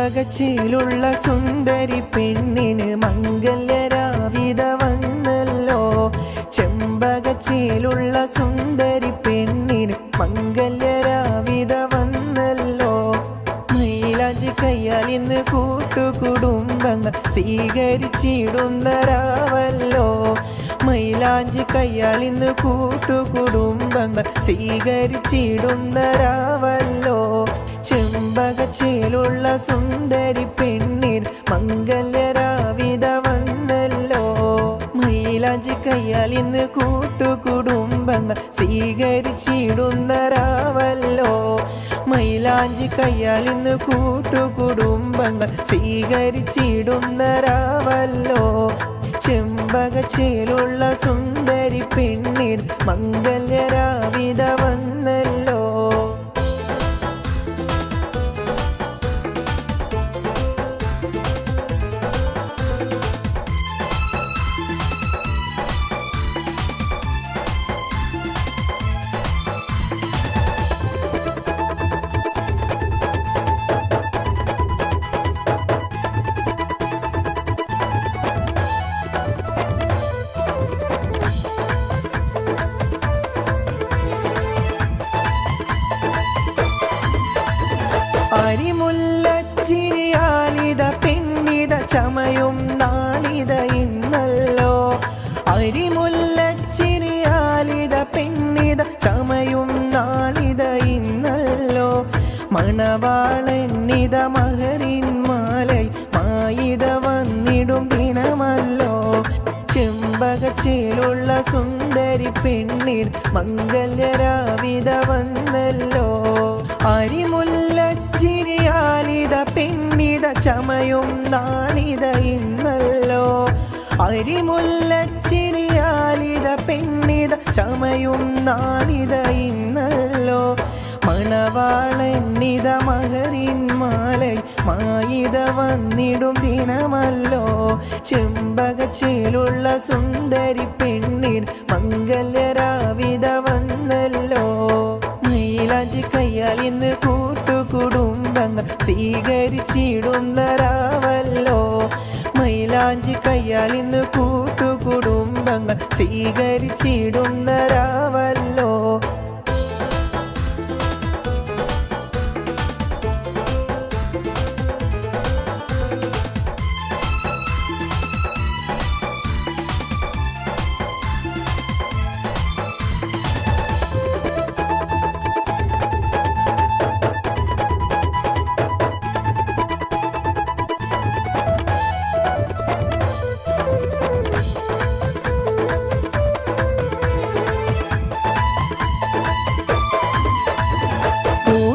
ചെമ്പകച്ചിലുള്ള സുന്ദരി പെണ്ണിന് മംഗല്യരാവിത വന്നല്ലോ. ചെമ്പകച്ചിലുള്ള സുന്ദരി പെണ്ണിന് മംഗല്യരാവിത വന്നല്ലോ. മൈലാഞ്ചി കയ്യാൽ ഇന്ന് കൂട്ടുകുടുംബങ്ങൾ സ്വീകരിച്ചിടുന്ന രാവല്ലോ. മൈലാഞ്ചി കയ്യാൽ ഇന്ന് കൂട്ടുകുടുംബങ്ങൾ സ്വീകരിച്ചിടുന്ന രാവല്ലോ. ചെമ്പകച്ചിലുള്ള സുന്ദരി പെണ്ണിന് മംഗല്യരാവിത വന്നല്ലോ. മൈലാഞ്ചി കയ്യാൽ ഇന്ന് കൂട്ടുകുടുംബങ്ങൾ സ്വീകരിച്ചിടുന്ന രാവല്ലോ. മൈലാഞ്ചി കയ്യാൽ ഇന്ന് കൂട്ടുകുടുംബങ്ങൾ സ്വീകരിച്ചിടുന്ന രാവല്ലോ. ചെമ്പകച്ചിലുള്ള സുന്ദരി പെണ്ണിന് മംഗല്യരാവിത വന്നല്ലോ. അരിമുല്ലച്ചിരിയാലിത പെണ്ണിത ചമയും നാളിത ഇന്നല്ലോ. അരിമുല്ലച്ചിരിയാലിത പെണ്ണിത ചമയും നാളിത ഇന്നല്ലോ. മണവാളന്നിത മഹറിൻ മാലൈ മായിത വന്നിടും ദിനമല്ലോ. ചെമ്പകച്ചിലുള്ള സുന്ദരി പെണ്ണിന് മംഗല്യരാവിത വന്നല്ലോ. അരിമുല്ലച്ചിരിയാലിത പെണ്ണിത ചമയും നാളിത ഇന്നല്ലോ. അരിമുല്ലച്ചിരിയാലിത പെണ്ണിത ചമയും നാളിത ഇന്നല്ലോ. മണവാളന്നിത മഹറിൻ മാലൈ മായിത വന്നിടും ദിനമല്ലോ. ചെമ്പകച്ചിലുള്ള സുന്ദരി പെണ്ണിന് മംഗല്യരാവിത വന്നല്ലോ. മൈലാഞ്ചി കയ്യാൽ ഇന്ന് കൂട്ടുകുടുംബങ്ങൾ സ്വീകരിച്ചിടുന്ന രാവല്ലോ. മൈലാഞ്ചി കയ്യാൽ ഇന്ന് കൂട്ടുകുടുംബങ്ങൾ സ്വീകരിച്ചിടുന്ന രാവല്ലോ.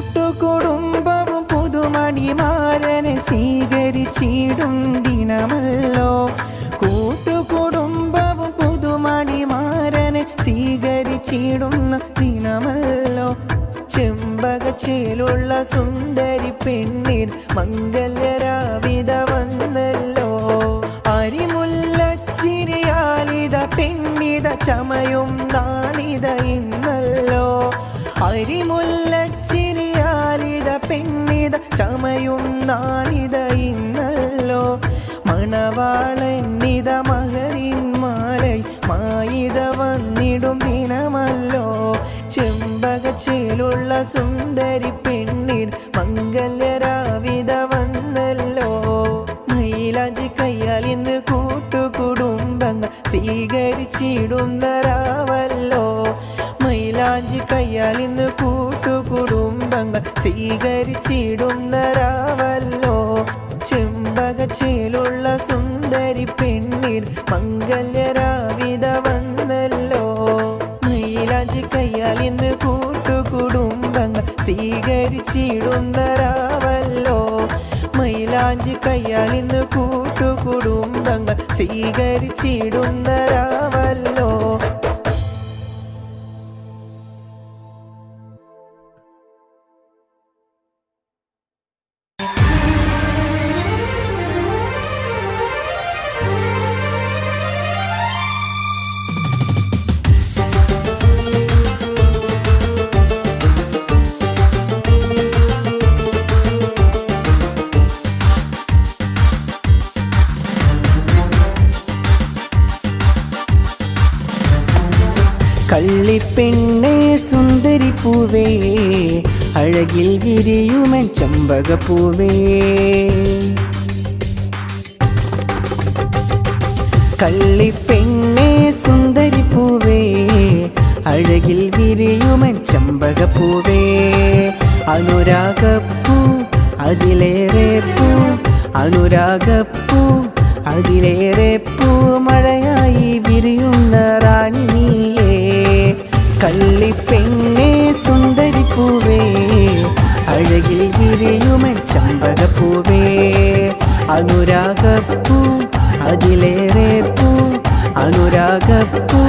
കൂട്ടുകുടുംബവും പുതുമണിമാരനെ സ്വീകരിച്ചിടും ദിനമല്ലോ. കൂട്ടുകുടുംബവും പുതുമണിമാരനെ സ്വീകരിച്ചിടുന്ന ദിനമല്ലോ. ചെമ്പകച്ചിലുള്ള സുന്ദരി പെണ്ണിന് മംഗല്യരാവിത വന്നല്ലോ. അരിമുല്ലച്ചിരിയാലിത പെണ്ണിത ചമയും നാളിത ഇന്നല്ലോ. അരിമുല്ലച്ചിരിയാലിത പെണ്ണിത ചമയും നാളിത ഇന്നല്ലോ. മണവാളന്നിത മഹറിൻ മാലൈ മായിത വന്നിടും ദിനമല്ലോ. ചെമ്പകച്ചിലുള്ള സുന്ദരി പെണ്ണിന് മംഗല്യരാവിത വന്നല്ലോ. മൈലാഞ്ചി കയ്യാൽ ഇന്ന് കൂട്ടുകുടുംബങ്ങൾ സ്വീകരിച്ചിടുന്ന രാവല്ലോ. മൈലാഞ്ചി കയ്യാൽ ഇന്ന് കൂട്ടുകുടുംബങ്ങൾ സ്വീകരിച്ചിടുന്ന രാവല്ലോ. ചെമ്പകച്ചിലുള്ള സുന്ദരി പെണ്ണിന് മംഗല്യരാവിത വന്നല്ലോ. മൈലാഞ്ചി കയ്യാൽ ഇന്ന് കൂട്ടുകുടുംബങ്ങൾ സ്വീകരിച്ചിടുന്ന രാവല്ലോ. മൈലാഞ്ചി കയ്യാൽ ഇന്ന് കൂട്ടുകുടുംബങ്ങൾ സ്വീകരിച്ചിടുന്ന രാവല്ലോ. കള്ളിപ്പെണ്ണേ സുന്ദരി പൂവേ അഴകിൽ വിരിയുമൻ ചമ്പകപ്പൂവേ കള്ളിപ്പെണ്ണേ സുന്ദരി പൂവേ അഴകിൽ വിരിയുമൻ ചമ്പകപ്പൂവേ അനുരാഗപ്പൂ അതിലേറെ പൂ അനുരാഗപ്പൂ അതിലേറെ പൂ മഴയായി വിരിയുന്ന റാണി നീയേ കള്ളിപ്പെണ്ണേ സുന്ദരി പൂവേ അഴകിൽ വിരിയുമൻ ചമ്പകപ്പൂവേ അനുരാഗപ്പൂ അതിലേറെ പൂ അനുരാഗപ്പൂ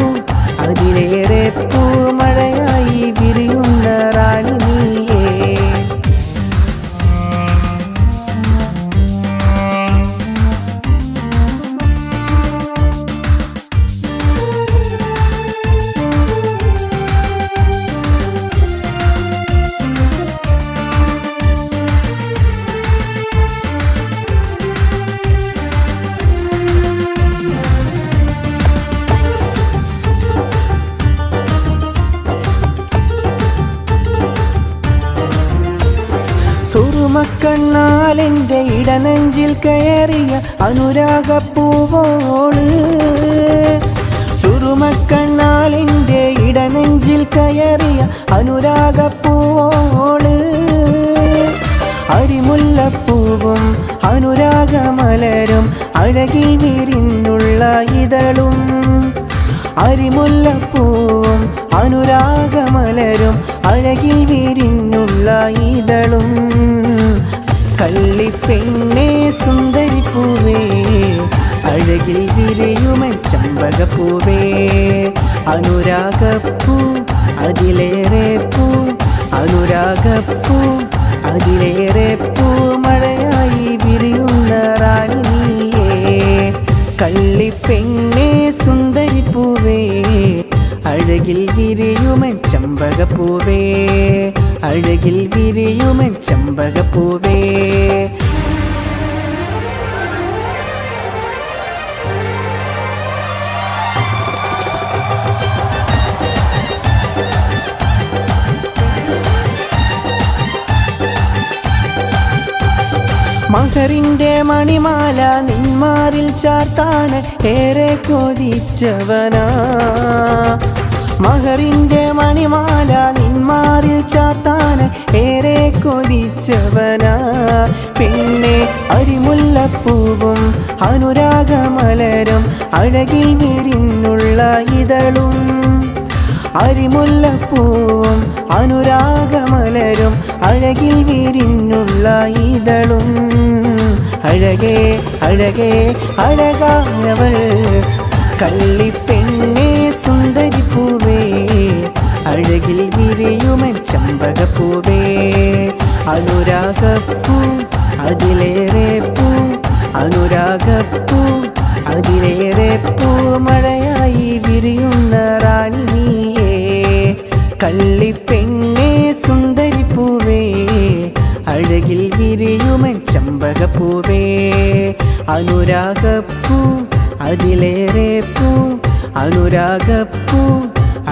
അതിലേറെ പൂ മഴയായി വിരിയുന്ന റാണി നീയേ സുറുമക്കണ്ണാലെൻ്റെ ഇടനെഞ്ചിൽ കയറിയ അനുരാഗപ്പൂവോള് സുറുമക്കണ്ണാലെൻ്റെ ഇടനെഞ്ചിൽ കയറിയ അനുരാഗപ്പൂവോള് അരിമുല്ലപ്പൂവും അനുരാഗമലരും അഴകിൽ വിരിഞ്ഞുള്ള ഇതളും അരിമുല്ലപ്പൂവും അനുരാഗമലരും അഴകിൽ വിരിഞ്ഞുള്ള ഇതളും കള്ളിപ്പെണ്ണേ സുന്ദരി പൂവേ അഴകിൽ വിരിയുമൻ ചമ്പകപ്പൂവേ അനുരാഗപ്പൂ അതിലേറെ പൂ അനുരാഗപ്പൂ അതിലേറെ പൂ മഴയായി വിരിയുന്ന റാണി നീയേ കള്ളിപ്പെണ്ണേ സുന്ദരി പൂവേ അഴകിൽ വിരിയുമൻ ചമ്പകപ്പൂവേ അഴകിൽ വിരിയുമൻ ചമ്പകപ്പൂവേ മഹറിൻ്റെ മണിമാല നിന്മാറിൽ ചാർത്താന് ഏറെ കൊതിച്ചവനാ മഹറിൻ്റെ മണിമാല നിന്മാറിൽ ചാർത്താന് ഏറെ കൊതിച്ചവനാ പിന്നെ അരിമുല്ലപ്പൂവും അനുരാഗമലരും അഴകിൽ വിരിഞ്ഞുള്ള ഇതളും അരിമുല്ലപ്പൂവും അനുരാഗമലരും അഴകിൽ വിരിഞ്ഞുള്ള ഇതളും അഴകേ അഴകേ അഴകായവൾ കള്ളിപ്പെണ്ണേ സുന്ദരി പൂവേ അഴകിൽ വിരിയുമൻ ചമ്പകപ്പൂവേ അനുരാഗപ്പൂ അതിലേറെ പൂ അനുരാഗപ്പൂ അതിലേറെ പൂ മഴയായി വിരിയുന്ന റാണി നീയേ കള്ളിപ്പെണ്ണേ സുന്ദരി പൂവേ അഴകിൽ വിരിയുമൻ ചമ്പകപ്പൂവേ അനുരാഗപ്പൂ അതിലേറെ പൂ അനുരാഗപ്പൂ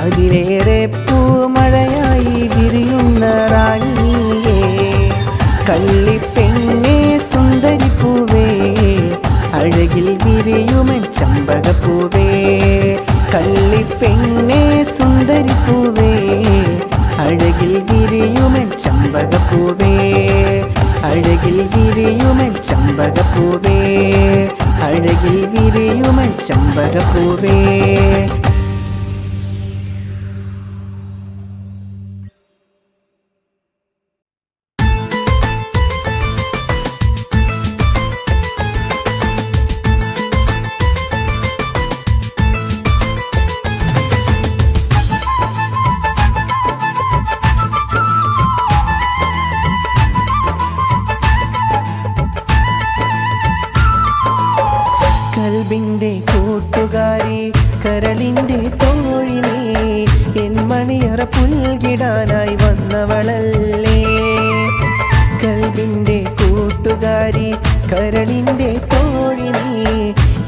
അതിലേറെ പൂ മഴയായി വിരിയുന്ന റാണി നീയേ കള്ളിപ്പെണ്ണേ സുന്ദരി പൂവേ അഴകിൽ വിരിയുമൻ ചമ്പകപ്പൂവേ കള്ളിപ്പെണ്ണേ സുന്ദരി പൂവേ അഴകിൽ വിരിയുമൻ ചമ്പകപ്പൂവേ അഴകിൽ വിരിയുമൻ ചമ്പകപ്പൂവേ അഴകിൽ വിരിയുമൻ ചമ്പകപ്പൂവേ കൽബിൻ്റെ കൂട്ടുകാരി കരളിൻ്റെ തോഴിനീ എൻ മണിയറ പുൽകിടാനായി വന്നവളല്ലേ കൽബിൻ്റെ കൂട്ടുകാരി കരളിൻ്റെ തോഴിനീ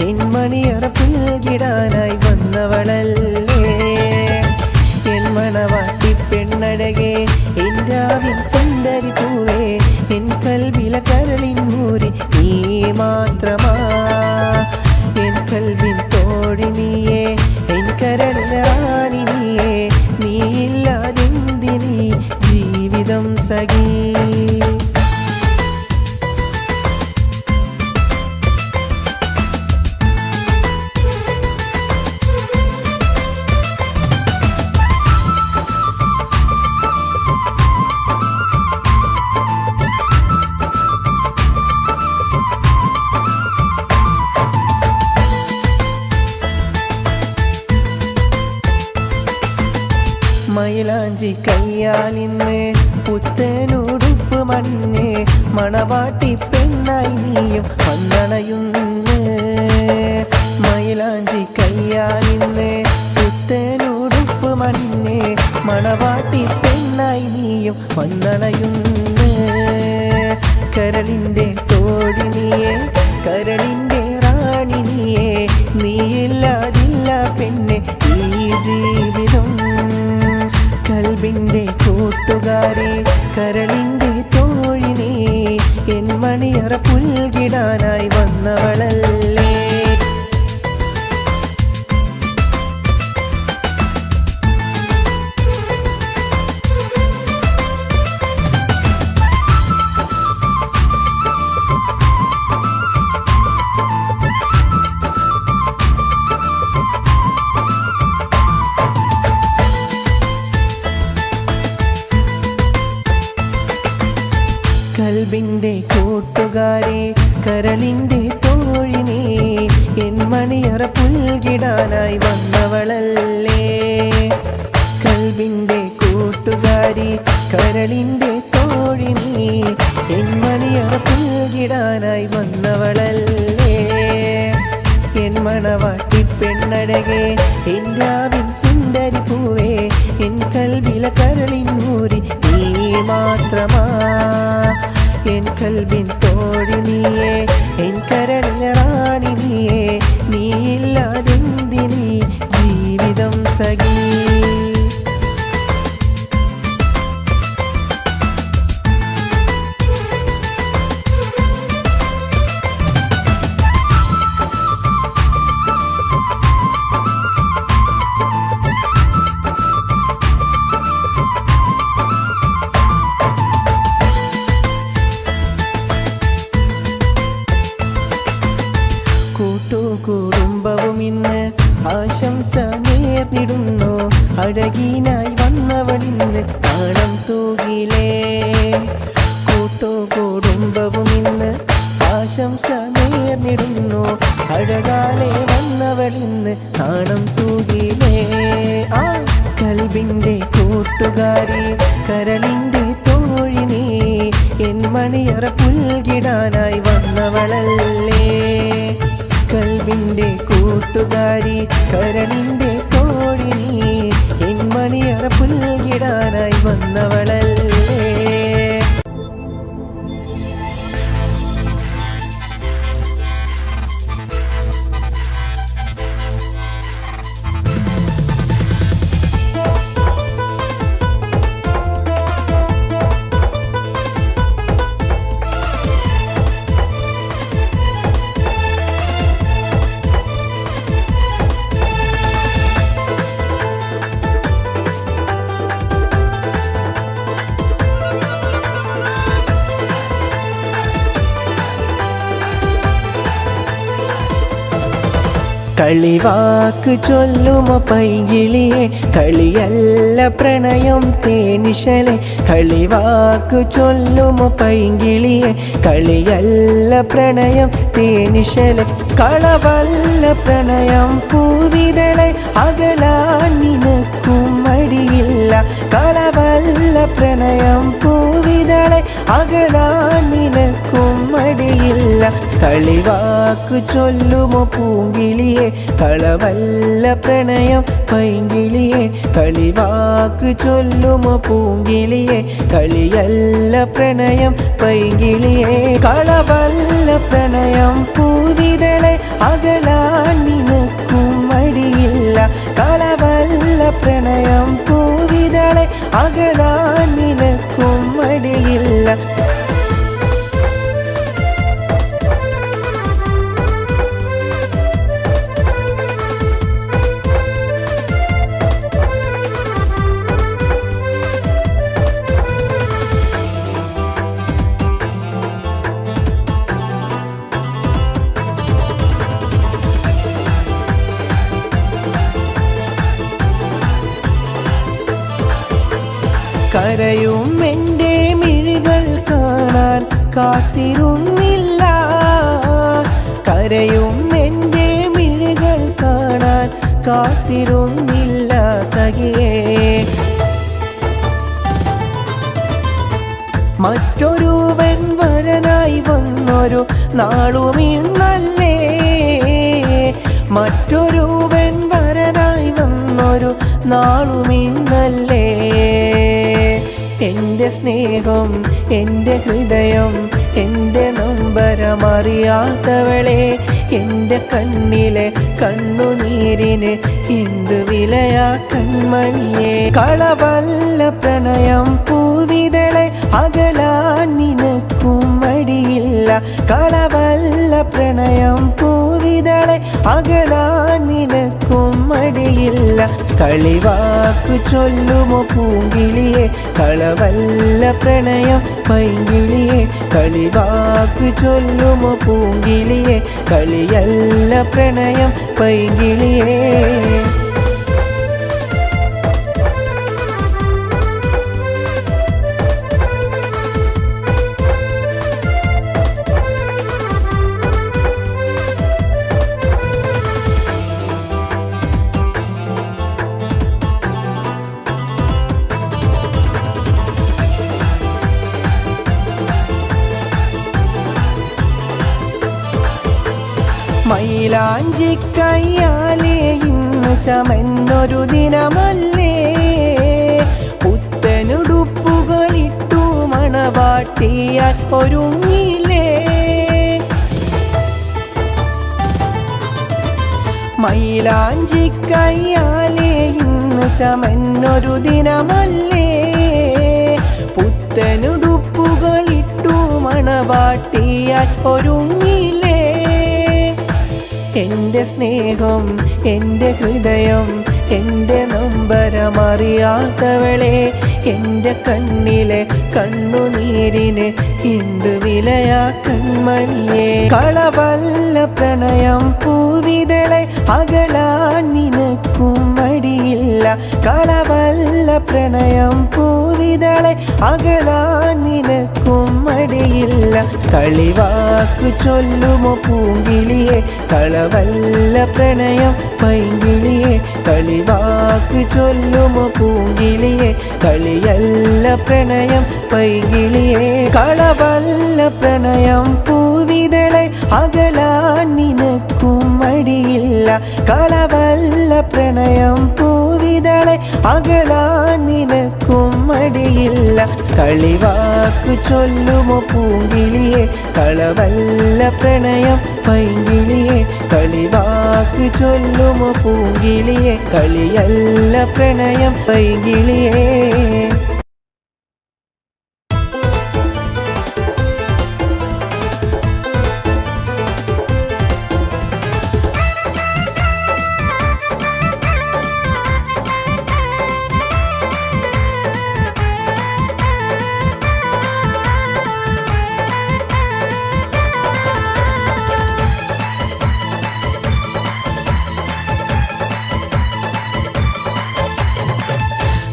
എൻ മണിയറ പുൽകിടാനായി വന്നവളല്ലേ മണവാട്ടി പെണ്ണഴകേ എന്റാവിൻ സുന്ദരി പൂവേ എൻ കൽവില കരളിൻ നൂരി നീ മാത്രമാ എൻ കൽവിൻ തോടി നീയേ എൻ കരളില റാണി നീയേ നീയില്ലാതെന്തിനീ ജീവിതം സഖീ മയിലാഞ്ചി കയ്യാലിന്ന് പുത്തനുടുപ്പ് മഞ്ഞ് മണവാട്ടി പെണ്ണായി നീയും വന്നണയുന്ന് മയിലാഞ്ചി കയ്യാലിന്ന് പുത്തനുടുപ്പ് മഞ്ഞ് മണവാട്ടി പെണ്ണായി നീയും വന്നണയുന്ന് കരളിൻ്റെ തോടി നീയേ കരളിൻ്റെ റാണി നീയേ നീയില്ലാതില്ല പെണ്ണെ ഈ ജീവിതം കൽബിൻ്റെ കൂട്ടുകാരി കരളിൻ്റെ തോഴി നീ എൻ മണിയറ പുൽകിടാനായി വന്നവളല്ലേ കൽബിൻ്റെ കൂട്ടുകാരി കരളിൻ്റെ തോഴി നീ എൻ മണിയറ പുൽകിടാനായി വന്നവളല്ലേ കൽബിൻ്റെ കൂട്ടുകാരി കരളിൻ്റെ തോഴി നീ എൻ മണിയറ പുൽകിടാനായി വന്നവളല്ലേ എൻ മണവാട്ടി പെണ്ണഴകേ എന്റാവിൻ സുന്ദരി പൂവേ എൻ കൽബില കരളിൻ നൂരി നീ മാത്രമാ എൻ കൽബിൻ തോഴി നീയേ എൻ കരളില റാണി നീയേ നീയില്ലാതെന്തിനീ ജീവിതം സഖീ കൂട്ടുകുടുംബവും ഇന്ന് ആശംസ നേർന്നിടുന്നു അഴകിനായി വന്നവളിന്ന് താളം തൂകിലേ കൂട്ടുകുടുംബവും ഇന്ന് ആശംസ നേർന്നിടുന്നു അഴകാലെ വന്നവളിന്ന് താളം തൂകിലേ ആ കൽബിൻ്റെ കൂട്ടുകാരി കരളിൻ്റെ തോഴി നീ എൻ മണിയറ പുൽകിടാനായി വന്നവളല്ലേ കൽബിൻ്റെ കൂട്ടുകാരി കരളിൻ്റെ തോഴി നീ എൻ മണിയറ പുൽകിടാനായി വന്നവളല്ലേ കളിവാക്ക് ചൊല്ലുമോ പൈകിളിയെ കളിയല്ല പ്രണയം തേനിശലെ കളിവാക്ക് ചൊല്ലുമോ പൈകിളിയെ കളിയല്ല പ്രണയം തേനിശലെ കളവല്ല പ്രണയം പൂവിതളെ അകലാൻ നിനക്കും മടിയില്ല കളവല്ല പ്രണയം പൂവിതളെ അകലാൻ നിനക്കും മടിയില്ല കളിവാക്ക് ചൊല്ലുമോ പൂങ്കിളിയെ കളവല്ല പ്രണയം പൈങ്കിളിയെ കളിവാക്ക് ചൊല്ലുമോ പൂങ്കിളിയെ കളിയല്ല പ്രണയം പൈങ്കിളിയെ കളവല്ല പ്രണയം പൂവിതളെ അകലാൻ നിനക്കും മടിയില്ല കളവല്ല പ്രണയം പൂവി അകലാൻ നിനക്കും മടിയില്ല. കരയും എൻ്റെ മിഴികൾ കാണാൻ കാത്തിരുന്നില്ല, കരയും എൻ്റെ മിഴികൾ കാണാൻ കാത്തിരുന്നില്ല സഖിയേ. മറ്റൊരുവൻ വരനായി വന്നൊരു നാളുമിന്നല്ലേ, മറ്റൊരുവൻ വരനായി വന്നൊരു നാളുമിന്നല്ലേ. എൻ്റെ സ്നേഹം, എൻ്റെ ഹൃദയം, എൻ്റെ നൊമ്പരമറിയാത്തവളെ, എൻ്റെ കണ്ണിലെ കണ്ണുനീരിന് എന്ത് വിലയാ കൺമണിയെ. കളവല്ല പ്രണയം പൂവിതളെ, അകലാൻ നിനക്കും മടിയില്ല. കളവല്ല പ്രണയം പൂവിതളെ, അകലാൻ നിനക്കും മടിയില്ല. കളിവാക്കു ചൊല്ലുമോ പൂങ്കിളിയെ, കളവല്ല പ്രണയം പൈങ്കിളിയെ. കളിവാക്കു ചൊല്ലുമോ പൂങ്കിളിയെ, കളിയല്ല പ്രണയം പൈങ്കിളിയെ. മൈലാഞ്ചി കയ്യാലേ ഇന്ന് ചമന്നൊരു ദിനമല്ലേ, പുത്തനുടുപ്പുകളിട്ടു മണവാട്ടിയാൽ ഒരുങ്ങിലേ. മൈലാഞ്ചി കയ്യാലേ ഇന്ന് ചമന്നൊരു ദിനമല്ലേ, പുത്തനുടുപ്പുകളിട്ടു മണവാട്ടിയാൽ ഒരുങ്ങിലേ. എൻ്റെ സ്നേഹം, എൻ്റെ ഹൃദയം, എൻ്റെ നൊമ്പരമറിയാത്തവളെ, എൻ്റെ കണ്ണിലെ കണ്ണുനീരിന് എന്ത് വിലയാ കൺമണിയെ. കളവല്ല പ്രണയം പൂവിതളെ, അകലാൻ നിനക്കും മടിയില്ല. കളവല്ല പ്രണയം പൂവിതളെ, അകലാൻ നിനക്കും മടിയില്ല. കളിവാക്കു ചൊല്ലുമോ പൂങ്കിളിയെ, കളവല്ല പ്രണയം പൈങ്കിളിയെ. കളിവാക്കു ചൊല്ലുമോ പൂങ്കിളിയെ, കളിയല്ല പ്രണയം പൈങ്കിളിയെ. കളവല്ല പ്രണയം പൂവിതളെ, അകലാൻ നിനക്കും മടിയില്ല. കളവല്ല പ്രണയം പൂവിതളെ, അകലാൻ നിനക്കും മടിയില്ല. കളിവാക്കു ചൊല്ലുമോ പൂങ്കിളിയെ, കളവല്ല പ്രണയം പൈങ്കിളിയെ. കളിവാക്കു ചൊല്ലുമോ പൂങ്കിളിയെ, കളിയല്ല പ്രണയം പൈങ്കിളിയെ.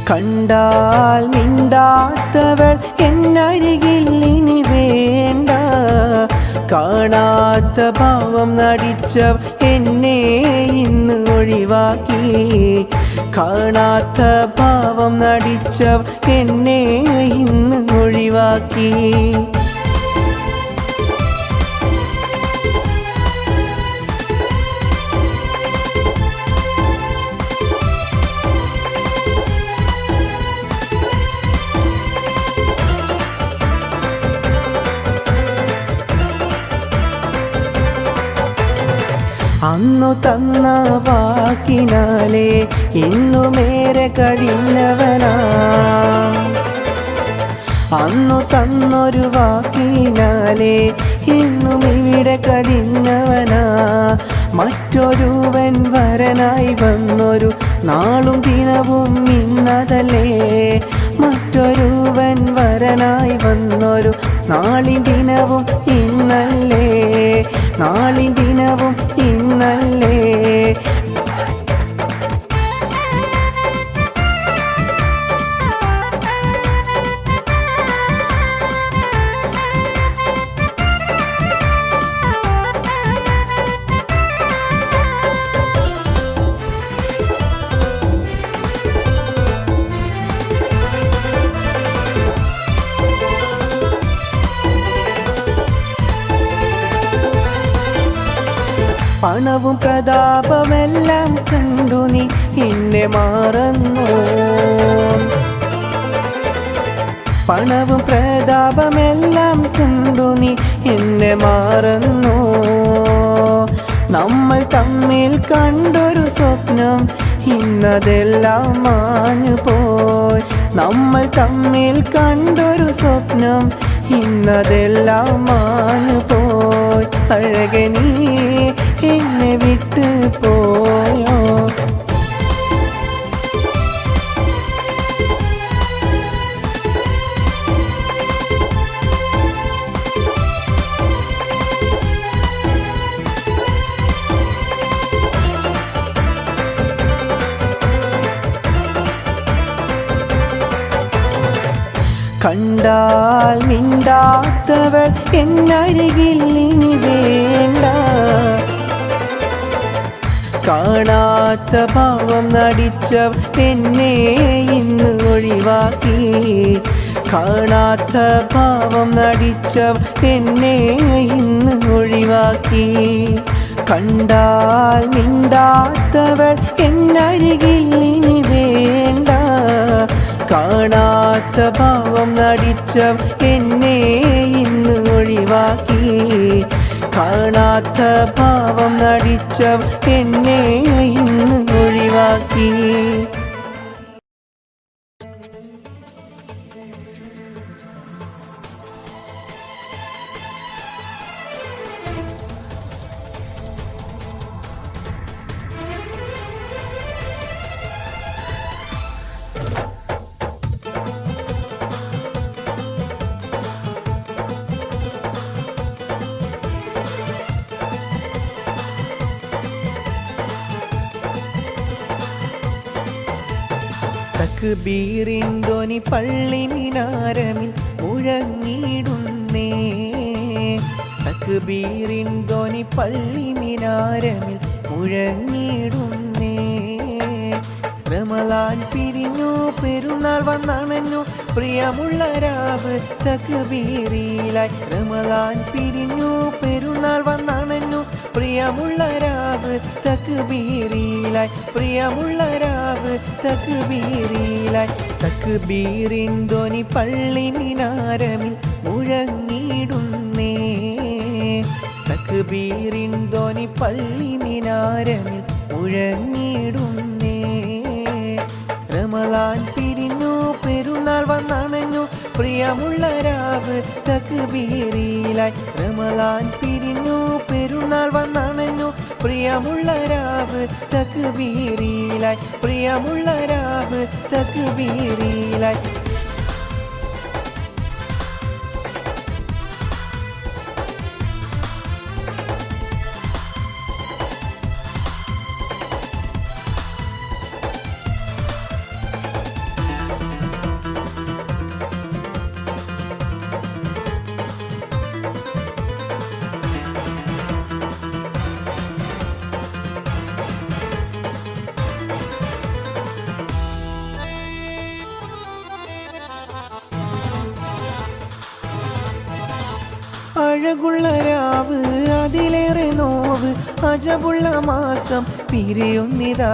കണ്ടാൽ മിണ്ടാത്തവൾ എന്നരികിൽ ഇനി വേണ്ട, കാണാത്ത ഭാവം നടിച്ചവൾ എന്നെ ഇന്ന് ഒഴിവാക്കി. കാണാത്ത ഭാവം നടിച്ചവൾ എന്നെ ഇന്ന് ഒഴിവാക്കി. അന്നു തന്ന വാക്കിനാലേ ഇന്നുമേറെ കഴിഞ്ഞവനാ. അന്നു തന്നൊരു വാക്കിനാലേ ഇന്നും ഇവിടെ കഴിഞ്ഞവനാ. മറ്റൊരുവൻ വരനായി വന്നൊരു നാളും ദിനവും ഇന്നതല്ലേ. മറ്റൊരുവൻ വരനായി വന്നൊരു നാളിൻ ദിനവും ഇന്നല്ലേ. നാളിൻ ദിനവും ഇന്നല്ലേ. പണവും പ്രതാപമെല്ലാം കണ്ടു നീ എന്നെ മറന്നു. പണവും പ്രതാപമെല്ലാം കണ്ടു നീ എന്നെ മറന്നു. നമ്മൾ തമ്മിൽ കണ്ടൊരു സ്വപ്നം ഇന്നതെല്ലാം മാഞ്ഞു പോയി. നമ്മൾ തമ്മിൽ കണ്ടൊരു സ്വപ്നം ഇന്നതെല്ലാം മാഞ്ഞു പോയി. അഴകെ നീ എന്നെ വിട്ടു പോയോ? കണ്ടാൽ മിണ്ടാത്തവൾ എന്നരികിൽ ഇനി വേണ്ട. കാണാത്ത ഭാവം നടിച്ചവൾ എന്നെ ഇന്ന് ഒഴിവാക്കി. കാണാത്ത ഭാവം നടിച്ചവൾ എന്നെ ഇന്ന് ഒഴിവാക്കി. കണ്ടാൽ മിണ്ടാത്തവൾ എന്നരികിൽ ഇനി വേണ്ട. കാണാത്ത ഭാവം നടിച്ചവൾ എന്നെ ഇന്ന് ഒഴിവാക്കി. കാണാത്ത ഭാവം നടിച്ചവൾ എന്നെ ഇന്ന് ഒഴിവാക്കി. തക്ബീറിൻ ധ്വനി പള്ളി മിനാരമിൽ മുഴങ്ങിടുന്നേ. തക്ബീറിൻ ധ്വനി പള്ളി മിനാരമിൽ മുഴങ്ങിടുന്നേ. റമളാൻ പിരിഞ്ഞു പെരുന്നാൾ വന്നണഞ്ഞു പ്രിയമുള്ള രാവ് തക്ബീറിലായി. റമളാൻ പിരിഞ്ഞു പെരുന്നാൾ വന്നണഞ്ഞു പ്രിയമുള്ള രാവ് തക്ബീറിലായി. പ്രിയമുള്ള രാവ് തക്ബീറിലായി. തക്ബീറിൻ ധ്വനി പള്ളി മിനാരമിൽ മുഴങ്ങിടുന്നേ. തക്ബീറിൻ ധ്വനി പള്ളി മിനാരമിൽ മുഴങ്ങിടുന്നേ. റമളാൻ പിരിഞ്ഞു പെരുന്നാൾ വന്നണഞ്ഞു പ്രിയമുള്ള രാവ് തക്ബീറിലായി. റമളാൻ പിരിഞ്ഞു പെരുന്നാൾ വന്നണഞ്ഞു പ്രിയമുള്ള രാവ് തക്ബീറിലായി. പ്രിയമുള്ള രാവ് തക്ബീറിലായി. അഴകുള്ള രാവ് അതിലേറെ നോവ് അജബുള്ള മാസം പിരിയുന്നിതാ.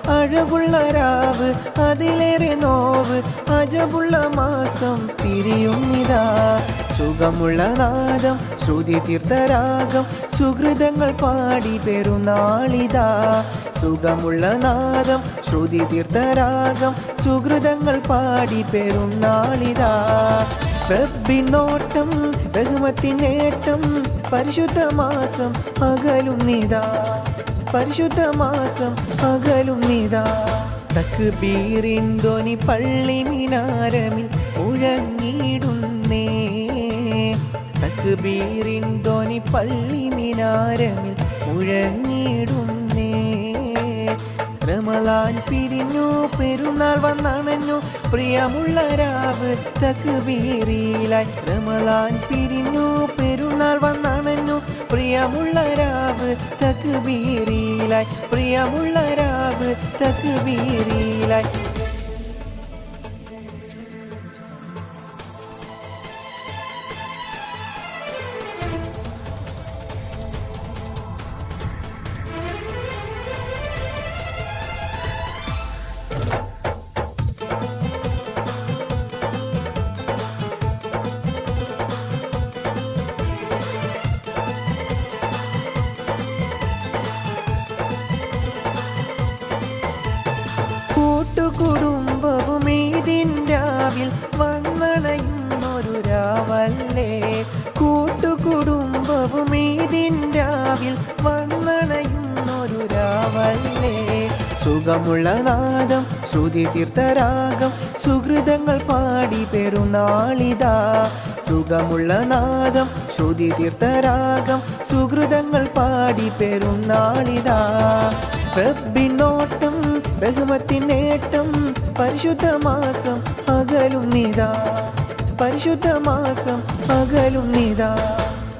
അഴകുള്ള രാവ് അതിലേറെ നോവ് അജബുള്ള മാസം പിരിയുന്നിതാ. സുഖമുള്ള നാദം ശ്രുതി തീർത്ഥരാഗം സുഹൃതങ്ങൾ പാടി പെരുന്നാളിതാ സുഖമുള്ള നാദം ശ്രുതി തീർത്ഥരാഗം സുഹൃതങ്ങൾ പാടി പെരുന്നാളിതാ റബ്ബിനോട്ടം റഹ്മത്തിനേട്ടം പരിശുദ്ധ മാസം അകലും നിതാ പരിശുദ്ധ മാസം അകലും നിതാ തക്ബീറിൻ ധ്വനി പള്ളി മിനാരമിൽ മുഴങ്ങിടുന്നേ തക്ബീറിൻ ധ്വനി പള്ളി മിനാരമിൽ മുഴങ്ങിടുന്നേ റമളാൻ പിരിഞ്ഞു പെരുന്നാൾ വന്നണഞ്ഞു പ്രിയമുള്ള രാവ് തക്ബീറിലായി റമളാൻ പിരിഞ്ഞു പെരുന്നാൾ വന്നണഞ്ഞു പ്രിയമുള്ള രാവ് തക്ബീറിലായി പ്രിയമുള്ള രാവ് തക്ബീറിലായി കൂട്ടുകുടുംബവും ഇതിൻരാവിൽ വന്നണയുന്നൊരു രാവല്ലേ കൂട്ടുകുടുംബവും ഇതിൻരാവിൽ വന്നണയുന്നൊരു രാവല്ലേ സുഖമുള്ള നാദം ശ്രുതി തീർത്ഥരാഗം സുഹൃതങ്ങൾ പാടി പെരുന്നാളിതാ സുഖമുള്ള നാദം ശ്രുതി തീർത്ഥരാഗം സുഹൃതങ്ങൾ പാടി പെരുന്നാളിതാ റബ്ബിനോട്ടം റഹ്മത്തിനേട്ടം പരിശുദ്ധ മാസം അകലും നിതാ പരിശുദ്ധ മാസം അകലും നിതാ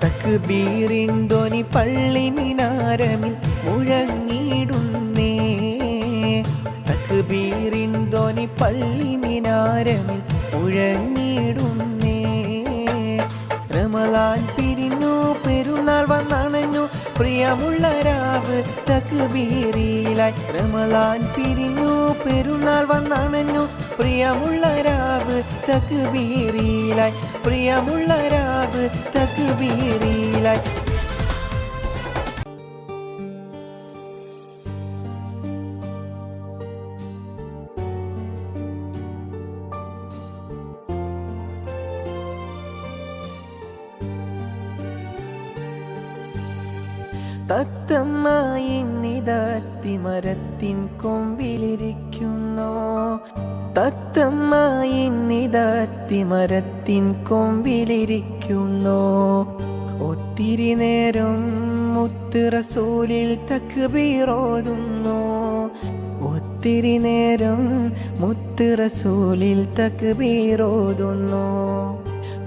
തക്ബീറിൻ ധ്വനി പള്ളി മിനാരമിൽ മുഴങ്ങിടുന്നേ തക്ബീറിൻ ധ്വനി പള്ളി മിനാരമിൽ മുഴങ്ങിടുന്നേ റമളാൻ പിരിഞ്ഞു പെരുന്നാൾ വന്നണഞ്ഞു പ്രിയമുള്ള രാവ് തക്ബീറിലായി റമളാൻ പിരിഞ്ഞു പെരുന്നാൾ വന്നണഞ്ഞു പ്രിയമുള്ള രാവ് തക്ബീറിലായി പ്രിയമുള്ള രാവ് തക്ബീറിലായി തത്തമ്മായി നിതത്തിമരത്തിൻ കൊമ്പിലിരിക്കുന്നു തത്തമ്മായി നിതത്തിമരത്തിൻ കൊമ്പിലിരിക്കുന്നു ഒത്തിരി നേരം മുത്ത് റസൂലിൽ തക്ബീറോതുന്നു ഒത്തിരി നേരം മുത്ത് റസൂലിൽ തക്ബീറോതുന്നു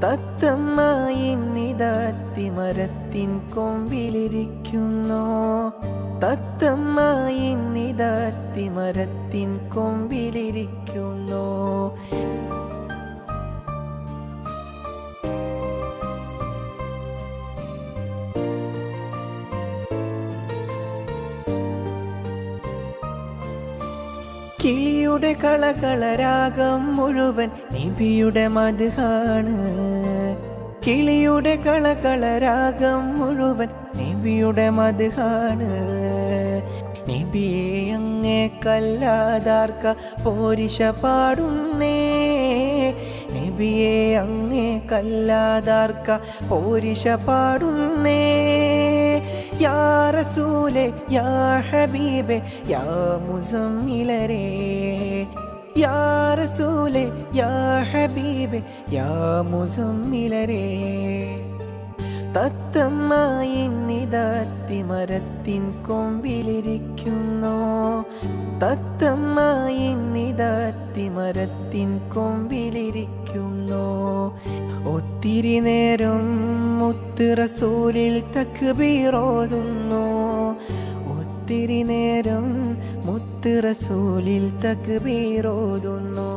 തത്തമ്മായി നിതത്തിമരത്തിൻ കൊമ്പിലിരിക്കുന്നു തത്തമ്മായി നിതത്തിമരത്തിൻ കൊമ്പിലിരിക്കുന്നു കിളിയുടെ കളകളരാഗം മുഴുവൻ നബിയുടെ മദ്ഹാണ് കിളിയുടെ കളകളരാഗം മുഴുവൻ നബിയുടെ മദ്ഹാണ് നബിയെ അങ്ങേ കല്ലാതാർക്ക പോരിശ പാടുന്നേ നബിയെ അങ്ങേ കല്ലാതാർക്ക പോരിശ പാടുന്നേ യാ റസൂലേ യാ ഹബീബേ യാ മുസമ്മിലരേ യാ റസൂലേ യാ ഹബീബേ യാ മുസമ്മിലരേ തത്തമ്മായി നിതത്തിമരത്തിൻ കൊമ്പിലിരിക്കുന്നു തത്തമ്മായി നിതത്തിമരത്തിൻ കൊമ്പിലിരിക്കുന്നു ഒത്തിരി നേരം മുത്ത് റസൂലിൽ തക്ബീറോതുന്നു ഒത്തിരി നേരം മുത്ത് റസൂലിൽ തക്ബീറോതുന്നു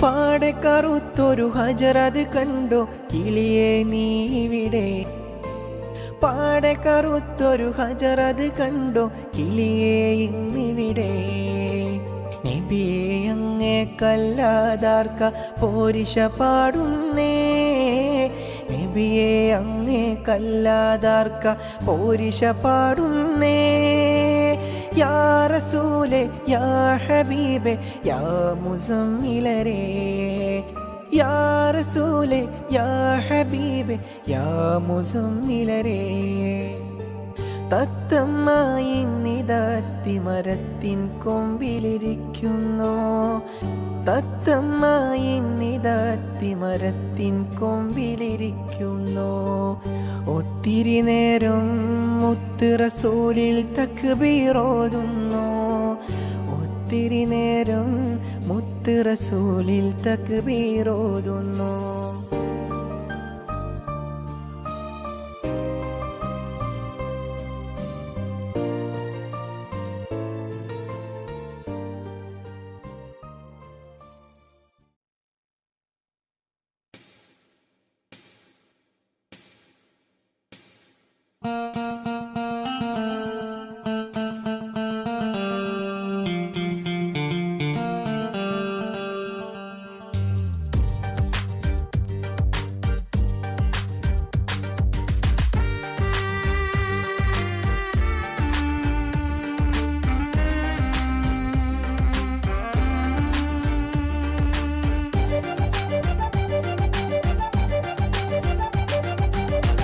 പാടെ കറുത്തൊരു ഹജറത് കണ്ടോ കിളിയെ നീവിടെ പാടെ കറുത്തൊരു ഹജറത് കണ്ടോ കിളിയേ ഇന്നിവിടെ. നബിയെ അങ്ങേ കല്ലാതാർക്ക പോരിശ പാടുന്നേ. നബിയെ അങ്ങേ കല്ലാതാർക്ക പോരിശ പാടുന്നേ. യാ റസൂലേ യാ ഹബീബേ യാ മുസമ്മിലരേ. യാ റസൂലേ യാ ഹബീബേ യാ മുസമ്മിലരേ. തത്തമ്മായി നിദാത്തിമരത്തിൻ കൊമ്പിലിരിക്കുന്നു. തത്തമ്മായി നിദാത്തിമരത്തിൻ കൊമ്പിലിരിക്കുന്നു. ഒത്തിരി നേരം മുത്ത് റസൂലിൽ തക്ബീറോതുന്നു. ഒത്തിരി നേരം മുത്ത് റസൂലിൽ തക്ബീറോതുന്നു.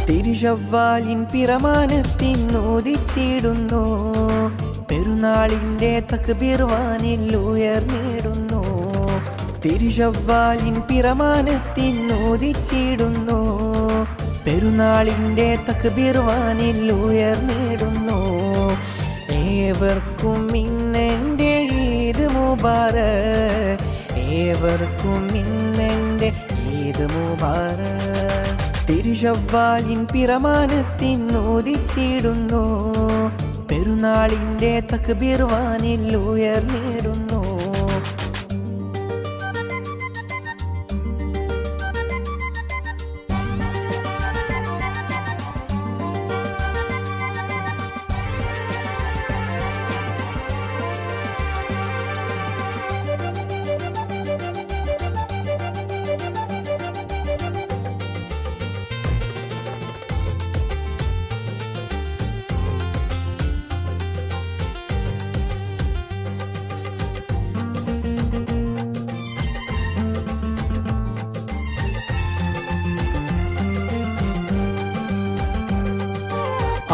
തിരുശവ്വാലിൻ പിറമാനത്തിൻ ഓദിച്ചിടുന്നു. പെരുന്നാളിൻ്റെ തക്ബീർ വാനിൽ ഉയർന്നിടുന്നു. തിരുശവ്വാലിൻ പിറമാനത്തിൻ ഓദിച്ചിടുന്നു. പെരുന്നാളിൻ്റെ തക്ബീർ വാനിൽ ഉയർന്നിടുന്നു. ഏവർക്കും ഇന്നെൻ്റെ ഈദ് മുബാറക്. ഏവർക്കും ഇന്നെൻ്റെ ഈദ് മുബാറക്. തിരുശവ്വാലിൻ പിറമാനത്തിൻ ഓദിച്ചിടുന്നു. പെരുന്നാളിൻ്റെ തക്ബീർ വാനിൽ ഉയർന്നിടുന്നു.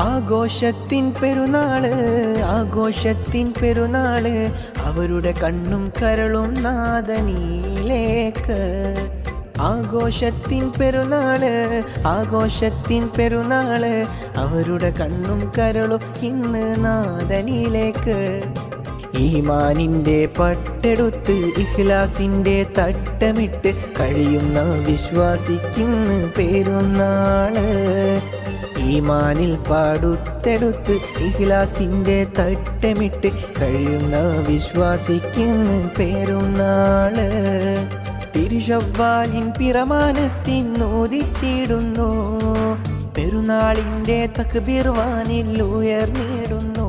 ആഘോഷത്തിൻ പെരുന്നാള് ആഘോഷത്തിൻ പെരുന്നാള്. അവരുടെ കണ്ണും കരളും നാദനിലേക്ക്. ആഘോഷത്തിൻ പെരുന്നാള് ആഘോഷത്തിൻ പെരുന്നാള്. അവരുടെ കണ്ണും കരളും ഇന്ന് നാദനിലേക്ക്. ഈമാനിൻ്റെ പട്ടെടുത്ത് ഇഖ്ലാസിൻ്റെ തട്ടമിട്ട് കഴിയുന്ന വിശ്വാസിക്കിന്ന് പെരുന്നാള്. ഈമാനിൽ പാടുത്തെടുത്ത് ഇഖ്ലാസിൻ്റെ തട്ടമിട്ട് കഴിയുന്ന വിശ്വാസിക്കിന്ന് പെരുന്നാള്. തിരുശവ്വാലിൻ പിറമാനത്തിൻ ഓദിച്ചിടുന്നു. പെരുന്നാളിൻ്റെ തക്ബീർ വാനിൽ ഉയർന്നിടുന്നു.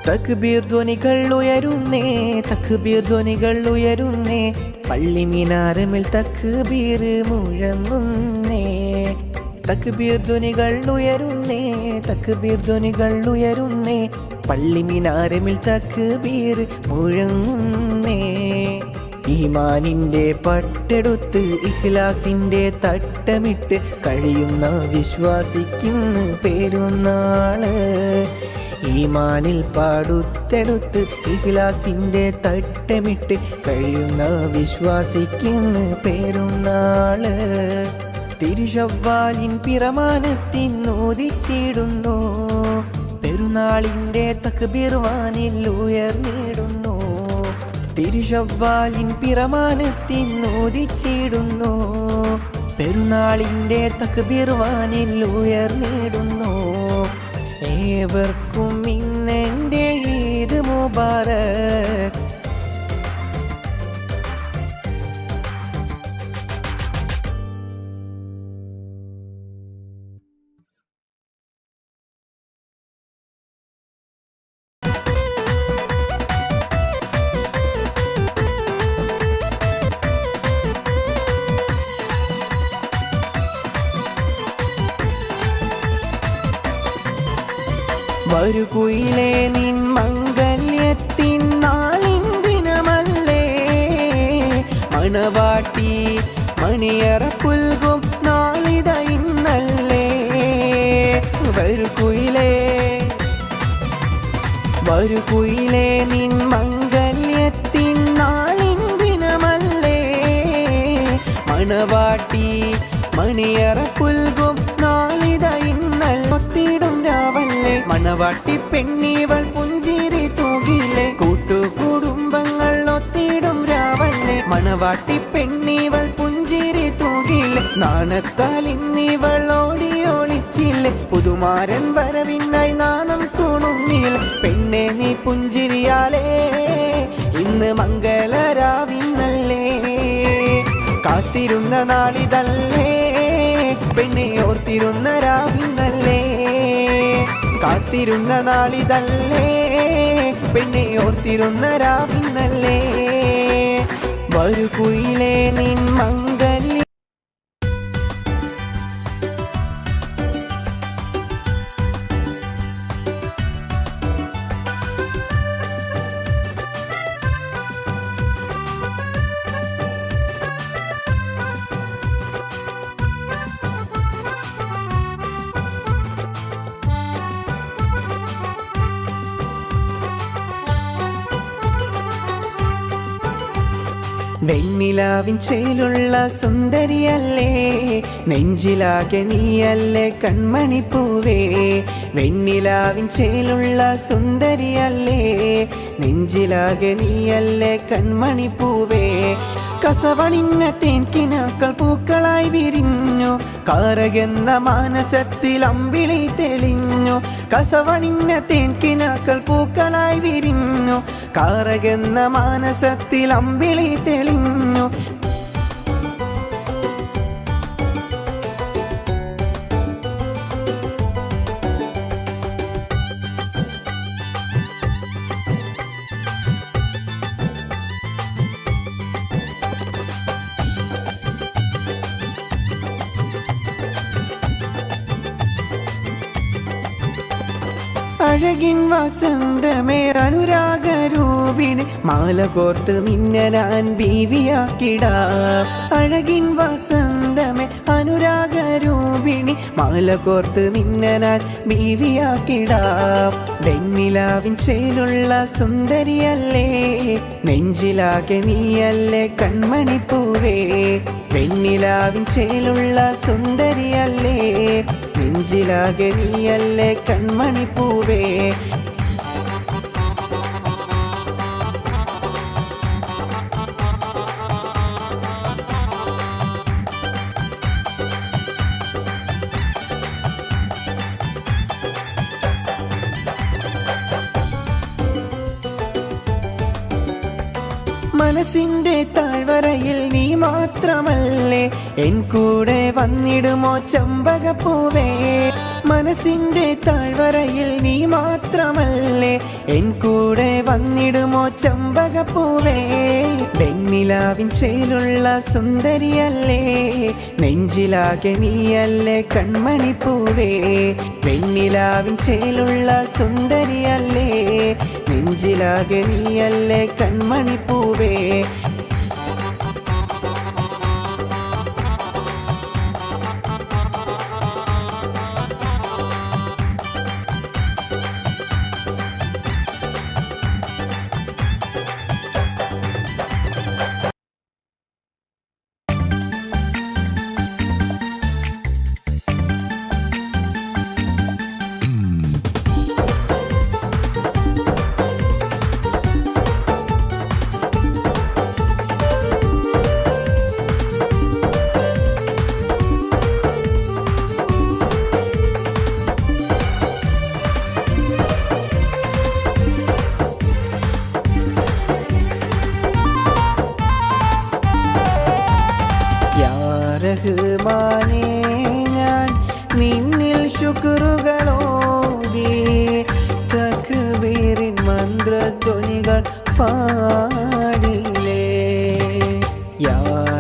തക്ബീർ ധ്വനികൾ ഉയരുന്നേ തക്ബീർ ധ്വനികൾ ഉയരുന്നേ. പള്ളി മിനാരമിൽ തക്ബീർ മുഴങ്ങുന്നേ. തക്ബീർ ധ്വനികൾ ഉയരുന്നേ തക്ബീർ ധ്വനികൾ ഉയരുന്നേ. പള്ളി മിനാരമിൽ തക്ബീർ മുഴങ്ങുന്നേ. ഈമാനിൻ്റെ പട്ടെടുത്ത് ഇഖ്ലാസിൻ്റെ തട്ടമിട്ട് കഴിയുന്ന വിശ്വാസിക്കിന്ന് പെരുന്നാള്. ഈമാനിൽ പാടുത്തെടുത്ത് ഇഖ്ലാസിന്റെ തട്ടമിട്ട് കഴിയുന്ന വിശ്വാസിക്കിന്ന് പെരുന്നാള്. തിരുശവ്വാലിൻ പിറമാനത്തിനോദിച്ചിടുന്നു, പെരുന്നാളിന്റെ തക്ബീർ വാനിൽ ഉയർന്നിടുന്നു. തിരുശവ്വാലിൻ പിറമാനത്തിനോദിച്ചിടുന്നു, പെരുന്നാളിന്റെ തക്ബീർ വാനിൽ ഉയർന്നിടുന്നു. ഏവർക്കും ഇന്നെൻ്റെ ഈദ് മുബാറക്. വരുകുയിലേ നിൻ മംഗല്യത്തിൻ നാളിൻ ദിനമല്ലേ, മണവാട്ടി മണിയറ പുൽകും നാളിത ഇന്നല്ലേ. വരുകുയിലേ നിൻ മംഗല്യത്തിൻ നാളിൻ ദിനമല്ലേ, മണവാട്ടി മണിയറ പുൽകും നാളിത ഇന്നൽ. ഒത്തിടും രാവല്ലേ മണവാട്ടി പെണ്ണീവൾ പുഞ്ചിരി തൂകില്ലേ, കൂട്ടുകുടുംബങ്ങൾ ഒത്തിടും രാവല്ലേ മണവാട്ടി പെണ്ണീവൾ പുഞ്ചിരി തൂകില്ലേ. നാണത്താൽ ഇന്നിവൾ ഓടി ഒളിച്ചില്ലേ, പുതുമാരൻ വരവിനായി നാണം തുണുങ്ങില്ലേ. പെണ്ണെ നീ പുഞ്ചിരിയാലേ ഇന്ന് മംഗളരാവിന്നല്ലേ, കാത്തിരുന്ന നാളിതല്ലേ പെണ്ണെ ഓർത്തിരുന്ന രാവിന്നല്ലേ. കാത്തിരുന്ന നാളിതല്ലേ പെണ്ണെ ഓർത്തിരുന്ന രാവിന്നല്ലേ. വരുകുയിലേ നിൻ മംഗല്യ വെണ്ണിലാവിൻ ചേലുള്ള സുന്ദരിയല്ലേ, നെഞ്ചിലാകെ നീയല്ലേ കൺമണിപ്പൂവേ. വെണ്ണിലാവിൻ ചേലുള്ള സുന്ദരിയല്ലേ, നെഞ്ചിലാകെ നീയല്ലേ കൺമണിപ്പൂവേ. കസവണിഞ്ഞ തേൻകിനാക്കൾ പൂക്കളായി വിരിഞ്ഞു, കാരകെന്ന മാനസത്തിൽ അമ്പിളി തെളിഞ്ഞു. കസവണിഞ്ഞ തേൻകിനാക്കൾ പൂക്കളായി വിരിഞ്ഞു, കാരകെന്ന മാനസത്തിൽ അമ്പിളി തെളിഞ്ഞു. അഴകിൻ വസന്തമേ അനുരാഗരൂപിണി, മാല കോർത്ത് നിന്നെ ഞാൻ ബീവിയാക്കിടാം. അഴകിൻ വസന്തമേ അനുരാഗരൂപിണി, മാല കോർത്ത് നിന്നെ ഞാൻ ബീവിയാക്കിടാം. വെണ്ണിലാവിൻ ചേലുള്ള സുന്ദരിയല്ലേ, നെഞ്ചിലാകെ നീയല്ലേ കൺമണിപ്പൂവേ. വെണ്ണിലാവിൻ ചേലുള്ള സുന്ദരിയല്ലേ, നെഞ്ചിലാകെ നീയല്ലേ കൺമണിപ്പൂവേ. മനസ്സിന്റെ താഴ്വരയിൽ നീ മാത്രമല്ലേ, എൻ കൂടെ വന്നിടുമോ ചെമ്പകപ്പൂവേ. മനസ്സിന്റെ താഴ്വരയിൽ നീ മാത്രമല്ലേ, എൻ കൂടെ വന്നിടുമോ ചെമ്പകപ്പൂവേ. വെണ്ണിലാവിൻ ചേലുള്ള സുന്ദരിയല്ലേ, നെഞ്ചിലാകെ നീയല്ലേ കൺമണിപ്പൂവേ. വെണ്ണിലാവിൻ ചേലുള്ള സുന്ദരിയല്ലേ, നെഞ്ചിലാകെ നീയല്ലേ കൺമണിപ്പൂവേ. മന്ത്രധ്വനികൾ പാടിലേ. യാ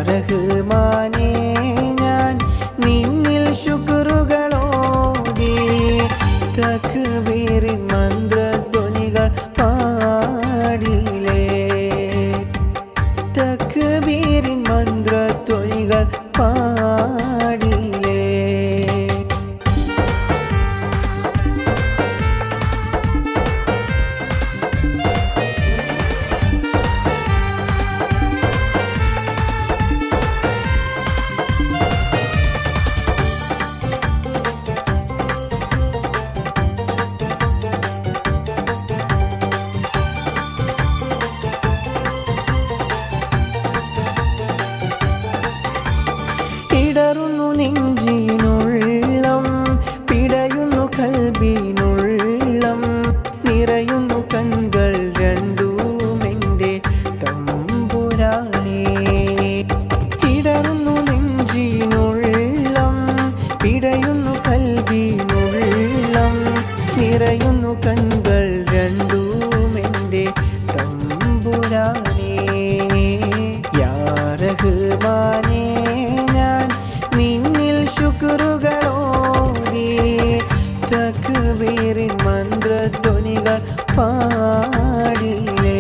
റഹ്മാനേ ഞാൻ നിന്നിൽ ശുക്റുകളോതി തക്ബീറിൻ മന്ത്രധ്വനികൾ പാടിലേ. തക്ബീറിൻ മന്ത്രധ്വനികൾ പാടിലേ. ഇടറുന്നു നെഞ്ചിനുള്ളം, പിടയുന്നു കൽബിനുള്ളം, നിറയുന്നു കൺകൾ രണ്ടുമെൻ്റെ തമ്പുരാനേ. ഇടറുന്നു നെഞ്ചിനുള്ളം, പിടയുന്നു കൽബിനുള്ളം, നിറയുന്നു കൺകൾ രണ്ടുമെൻ്റെ തമ്പുരാനേ. യാ റഹ്മാനേ ഞാൻ നിന്നിൽ ശുക്റുകളോതി തക്ബീറിൻ മന്ത്രധ്വനികൾ പാടിലേ.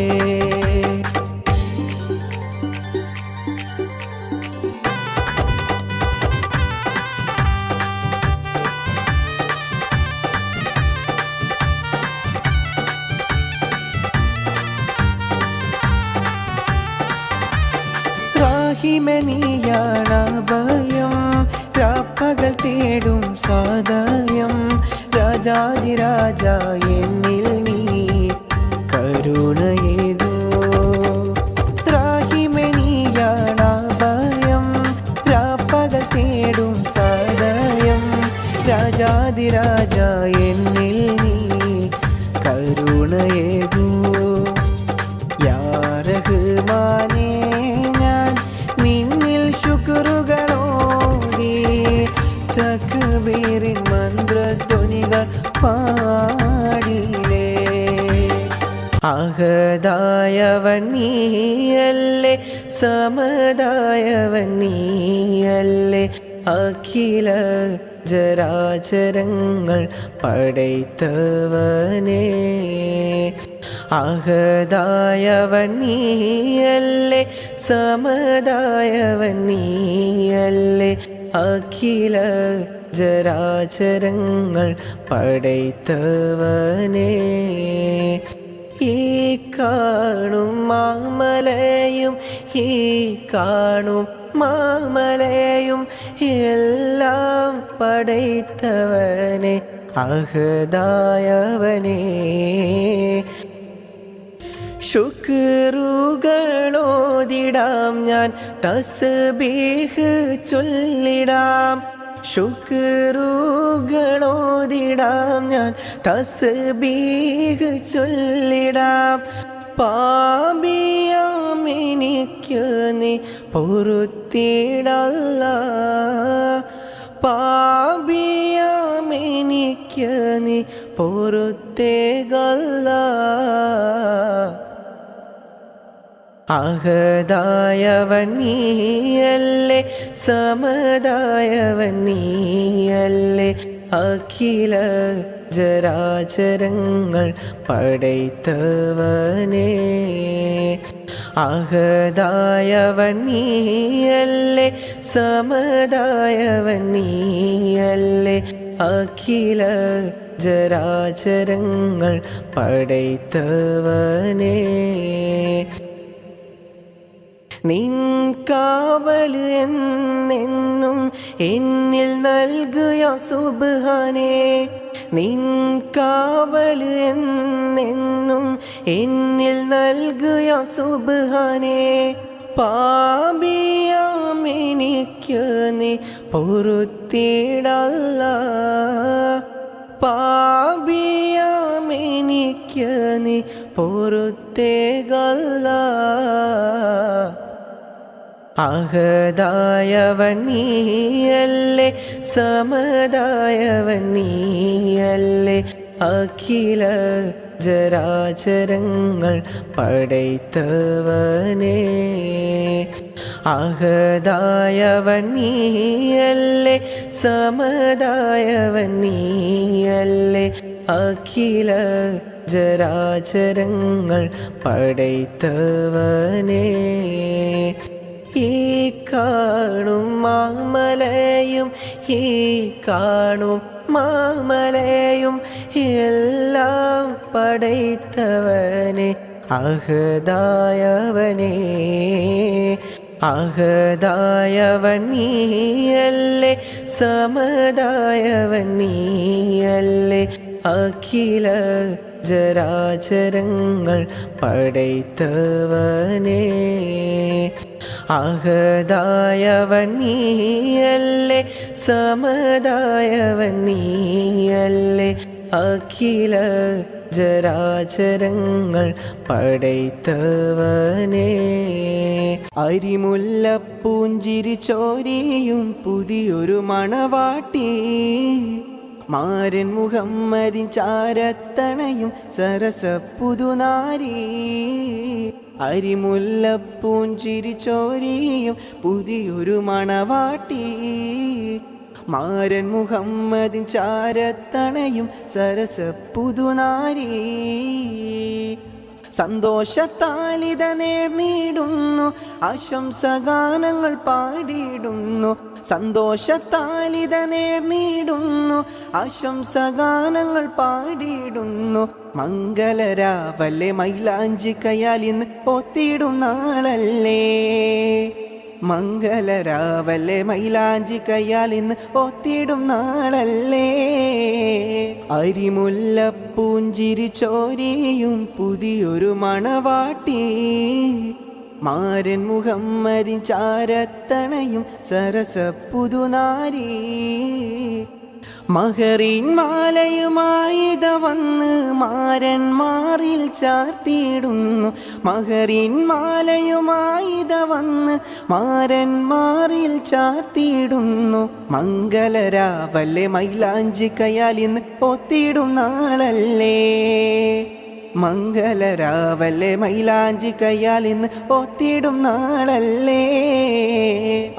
റാഹിമനിയാണഭയം, രാപ്പകൽ തേടും സാദയം, രാജാതിരാജ എന്നിൽ നീ കരുണയേകൂ. റാഹിമനിയാണഭയം, രാപ്പകൽ തേടും സാദയം, രാജാതിരാജ എന്നിൽ നീ കരുണയേകൂ. യാ റഹ്മാനേ ഞാൻ നിന്നിൽ ശുക്റുകളോതി തക്ബീറിൻ മന്ത്രധ്വനികൾ പാടിലേ. അഹദായവൻ നീയല്ലേ, സമദായവൻ നീയല്ലേ, അഖില ജരാചരങ്ങൾ പടൈത്തവനേ. അഹദായവൻ നീയല്ലേ, സമദായവൻ നീയല്ലേ, അഖില ജരാചരങ്ങൾ പടൈത്തവനേ. ഈ കാണും മാമലയും ഈ കാണും മാമലയും എല്ലാം പടൈത്തവനെ അഹദായവനേ. ശുക്റുകളോതിടാം ഞാൻ, തസ്ബീഹ് ചൊല്ലിടാം. ശുക്റുകളോതിടാം ഞാൻ, തസ്ബീഹ് ചൊല്ലിടാം. പാപിയാം എനിക്ക് നീ പൊറുത്തിടല്ലാ, പാപിയാം എനിക്ക് നീ പൊറുത്തേകല്ലാ. അഹദായവൻ നീയല്ലേ, സമദായവൻ നീയല്ലേ, അഖില ജരാചരങ്ങൾ പടൈത്തവനേ. അഹദായവൻ നീയല്ലേ, സമദായവൻ നീയല്ലേ, അഖില ജരാചരങ്ങൾ പടൈത്തവനേ. നിൻ കാവല് എന്നെന്നും എന്നിൽ നൽകുക സുബ്ഹാനേ. നിൻ കാവല് എന്നെന്നും എന്നിൽ നൽകുക സുബ്ഹാനേ. പാപിയാം എനിക്ക് നീ പൊറുത്തിടല്ലാ, പാപിയാം എനിക്ക് നീ പൊറുത്തേകല്ലാ. അഹദായവൻ നീയല്ലേ, സമദായവൻ നീയല്ലേ, അഖില ജരാചരങ്ങൾ പടൈത്തവനേ അഹദായവൻ നീയല്ലേ സമദായവൻ നീയല്ലേ അഖില ജരാചരങ്ങൾ പടൈത്തവനേ ഈ കാണും മാമലയും ഈ കാണും മാമലയും എല്ലാം പടൈത്തവനെ അഹദായവനേ അഹദായവൻ നീയല്ലേ സമദായവൻ നീയല്ലേ അഖില ജരാചരങ്ങൾ പടൈത്തവനേ അഹദായവൻ നീയല്ലേ സമദായവൻ നീയല്ലേ അഖില ജരാചരങ്ങൾ പടൈത്തവനേ അരിമുല്ലപ്പൂഞ്ചിരി ചോരിയും പുതിയൊരു മണവാട്ടി മാരൻ മുഹമ്മദിൻ ചാരത്തണയും സരസപ്പുതുനാരി അരിമുല്ലപ്പൂഞ്ചിരി ചോരിയും പുതിയൊരു മണവാട്ടി മാരൻ മുഹമ്മദിൻ ചാരത്തണയും സരസപ്പുതുനാരി സന്തോഷത്താലിത നേർന്നിടുന്നു ആശംസഗാനങ്ങൾ പാടിയിടുന്നു സന്തോഷത്താലിത നേർന്നിടുന്നു ആശംസഗാനങ്ങൾ പാടിയിടുന്നു മംഗളരാവല്ലേ മൈലാഞ്ചി കയ്യാൽ ഇന്ന് ഒത്തിടും നാളല്ലേ മംഗളരാവല്ലേ മൈലാഞ്ചി കയ്യാൽ ഇന്ന് ഒത്തിടും നാളല്ലേ അരിമുല്ലപ്പൂഞ്ചിരി ചോരിയും പുതിയൊരു മണവാട്ടി മാരൻ മുഹമ്മദിൻ ചാരത്തണയും സരസപ്പുതുനാരി മഹറിൻ മാലയുമായിത വന്ന് മാരൻ മാറിൽ ചാർത്തിയിടുന്നു മഹറിൻ മാലയുമായിത വന്ന് മാരൻ മാറിൽ ചാർത്തിയിടുന്നു മംഗളരാവല്ലേ മൈലാഞ്ചി കയ്യാൽ ഇന്ന് ഒത്തിടും നാളല്ലേ മംഗളരാവല്ലേ മൈലാഞ്ചി കയ്യാൽ ഇന്ന് ഒത്തിടും നാളല്ലേ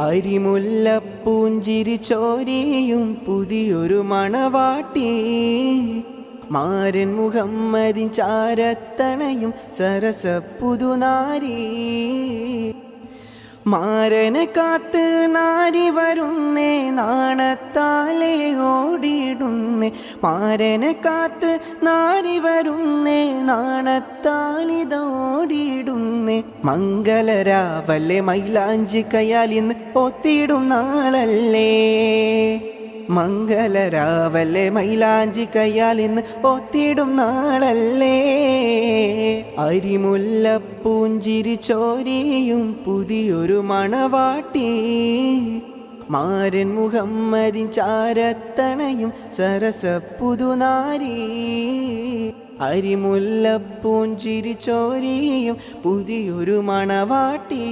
അരിമുല്ലപ്പൂഞ്ചിരി ചോരിയും പുതിയൊരു മണവാട്ടി മാരൻ മുഹമ്മദിൻ ചാരത്തണയും സരസപ്പുതുനാരി മാരനെ കാത്ത് നാരി വരുന്നേ നാണത്താലേ ഓടിയിടുന്നേ മാരനെ കാത്ത് നാരി വരുന്നേ നാണത്താലിത ഓടിയിടുന്നേ മംഗളരാവല്ലേ മൈലാഞ്ചി കയ്യാൽ ഇന്ന് ഒത്തിടും നാളല്ലേ മംഗളരാവല്ലേ മൈലാഞ്ചി കയ്യാൽ ഇന്ന് ഒത്തിടും നാളല്ലേ അരിമുല്ലപ്പൂഞ്ചിരി ചോരിയും പുതിയൊരു മണവാട്ടി മാരൻ മുഹമ്മദിൻ ചാരത്തണയും സരസപ്പുതുനാരി അരിമുല്ലപ്പൂഞ്ചിരി ചോരിയും പുതിയൊരു മണവാട്ടി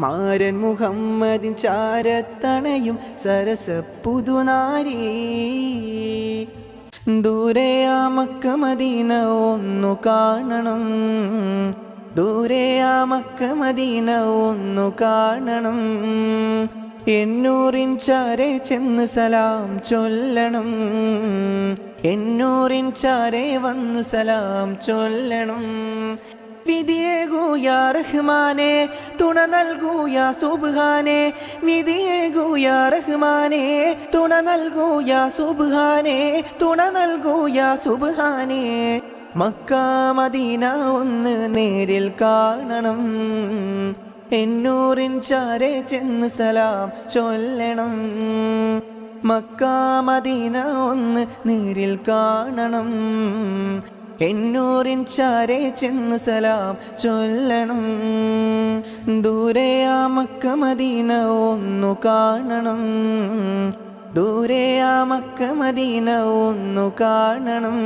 മാരൻ മുഹമ്മദിൻ ചാരത്തണയും സരസപ്പുതുനാരി ദൂരെ ആ മക്ക മദീന ഒന്നു കാണണം ദൂരെ ആ മക്ക മദീന ഒന്നു കാണണം എന്നൂറിൻ ചാരെ ചെന്ന് സലാം ചൊല്ലണം എന്നൂറിൻ ചാരെ വന്ന് സലാം ചൊല്ലണം വിധിയേകൂ യാ റഹ്മാനെ തുണ നൽകൂ യാ സുബ്ഹാനെ വിധിയേകൂ യാ റഹ്മാനെ തുണ നൽകൂ യാ സുബ്ഹാനെ തുണ നൽകൂ യാ സുബ്ഹാനെ മക്ക മദീന ഒന്ന് നേരിൽ കാണണം എന്നൂറിൻ ചാരെ ചെന്ന് സലാം ചൊല്ലണം മക്ക മദീന ഒന്ന് നേരിൽ കാണണം എന്നൂറിൻ ചാരെ ചെന്ന് സലാം ചൊല്ലണം ദൂരെ ആ മക്ക മദീന ഒന്നു കാണണം ദൂരെ ആ മക്ക മദീന ഒന്നു കാണണം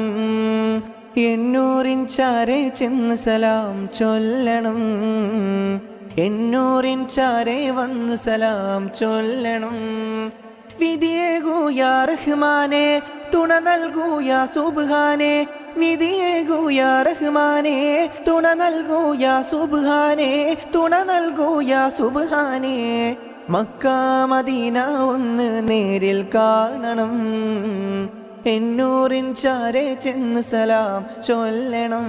എന്നൂറിൻ ചാരെ ചെന്ന് സലാം ചൊല്ലണം എന്നൂറിൻ ചാരെ വന്ന് സലാം ചൊല്ലണം വിധിയേകൂ യാ റഹ്മാനെ തുണ നൽകൂ യാ സുബ്ഹാനെ വിധിയേകൂ യാ റഹ്മാനേ തുണ നൽകൂ യാ സുബ്ഹാനേ തുണ നൽകൂ യാ സുബ്ഹാനേ മക്ക മദീന ഒന്ന് നേരിൽ കാണണം എന്നൂറിൻ ചാരെ ചെന്ന് സലാം ചൊല്ലണം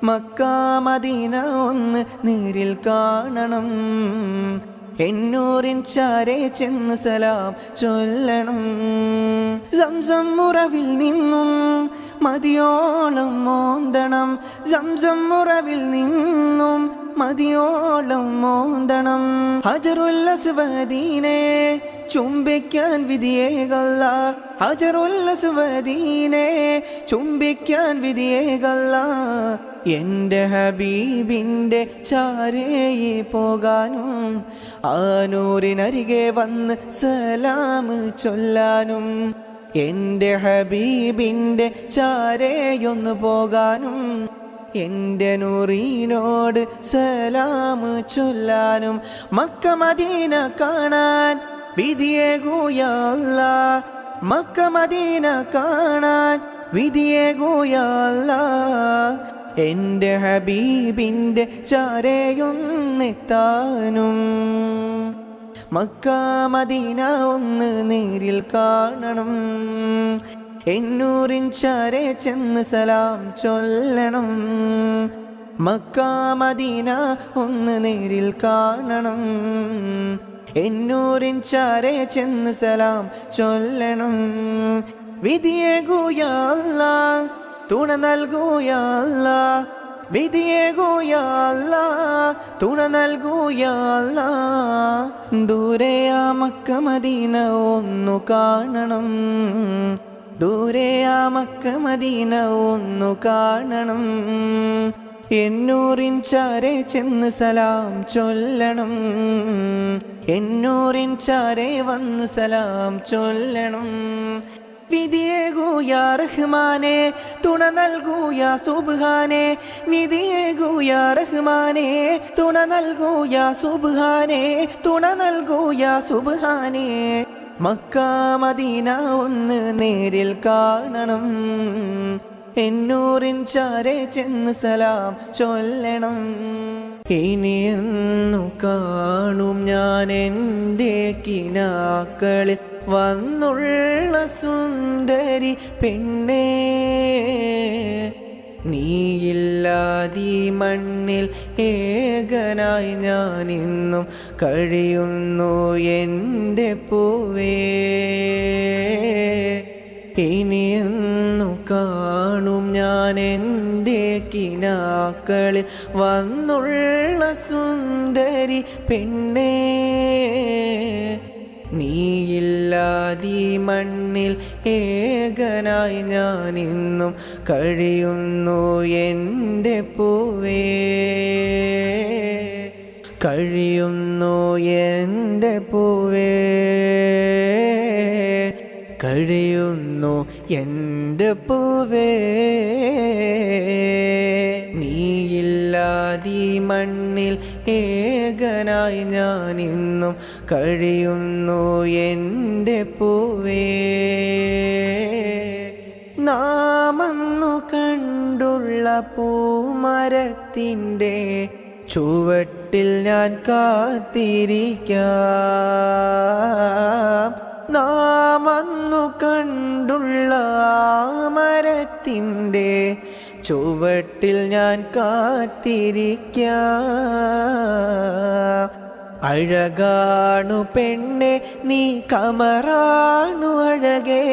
മക്ക മദീന ഒന്ന് നേരിൽ കാണണം എന്നൂറിൻ ചാരെ ചെന്ന് സലാം ചൊല്ലണം സംസം ഉറവിൽ നിന്നും മതിയോളം മോന്തണം സംസം ഉറവിൽ നിന്നും മതിയോളം മോന്തണം ഹജറുൽ അസ്വദീനെ ചുംബിക്കാൻ വിധിയേകല്ല ഹജറുൽ അസ്വദീനെ ചുംബിക്കാൻ വിധിയേകല്ല എൻ്റെ ഹബീബിൻ്റെ ചാരയെ പോകാനും ആ നൂറിനരികെ വന്ന് സലാം ചൊല്ലാനും എൻ്റെ ഹബീബിൻ്റെ ചാരയൊന്ന് പോകാനും എൻ്റെ നൂറിനോട് സലാം ചൊല്ലാനും മക്ക മദീന കാണാൻ വിധിയേകൂ യാ അല്ലാഹ് മക്ക മദീന കാണാൻ വിധിയേകൂ യാ അല്ലാഹ് എൻ്റെ ഹബീബിൻ്റെ ചാരയൊന്നെത്താനും മക്ക മദീന ഒന്ന് നേരിൽ കാണണം എന്നൂറിൻ ചാരെ ചെന്ന് സലാം ചൊല്ലണം മക്ക മദീന ഒന്ന് നേരിൽ കാണണം എന്നൂറിൻ ചാരെ ചെന്ന് സലാം ചൊല്ലണം വിധിയേകൂ യാ അല്ലാഹ് തുണ നൽകൂ യാ അല്ലാഹ് വിധിയേകൂ യാ അല്ലാഹ് തുണ നൽകൂ യാ അല്ലാഹ് ദൂരെ ആ മക്ക മദീന ഒന്നു കാണണം ദൂരെ ആ മക്ക മദീന ഒന്നു കാണണം എന്നൂറിൻ ചാരെ ചെന്ന് സലാം ചൊല്ലണം എന്നൂറിൻ ചാരെ വന്ന് സലാം ചൊല്ലണം വിധിയേകൂ യാ റഹ്മാനേ തുണ നൽകൂ യാ സുബ്ഹാനേ വിധിയേകൂ യാ റഹ്മാനേ തുണ നൽകൂ യാ സുബ്ഹാനേ തുണ നൽകൂ യാ സുബ്ഹാനേ മക്ക മദീന ഒന്ന് നേരിൽ കാണണം എന്നൂറിൻ ചാരെ ചെന്ന് സലാം ചൊല്ലണം ഇനിയെന്നു കാണും ഞാൻ എൻ്റെ കിനാക്കളിൽ വന്നുള്ള സുന്ദരി പെണ്ണേ നീയില്ലാതീ മണ്ണിൽ ഏകനായി ഞാൻ ഇന്നും കഴിയുന്നു എൻ്റെ പൂവേ ഇനിയെന്നു കാണും ഞാൻ എൻ്റെ കിനാക്കളിൽ വന്നുള്ള സുന്ദരി പെണ്ണേ നീയില്ലാതീ മണ്ണിൽ ഏകനായി ഞാൻ ഇന്നും കഴിയുന്നു എൻ്റെ പൂവേ കഴിയുന്നു എൻ്റെ പൂവേ കഴിയുന്നു എൻ്റെ പൂവേ നീയില്ലാതീ മണ്ണിൽ ഏകനായി ഞാൻ ഇന്നും കഴിയുന്നു എൻ്റെ പൂവേ നാമന്നു കണ്ടുള്ള പൂമരത്തിൻ്റെ ചുവട്ടിൽ ഞാൻ കാത്തിരിക്കാം നാമന്നു കണ്ടുള്ള മരത്തിൻ്റെ ചുവട്ടിൽ ഞാൻ കാത്തിരിക്കാം അഴകാണു പെണ്ണെ നീ കമറാണു അഴകേ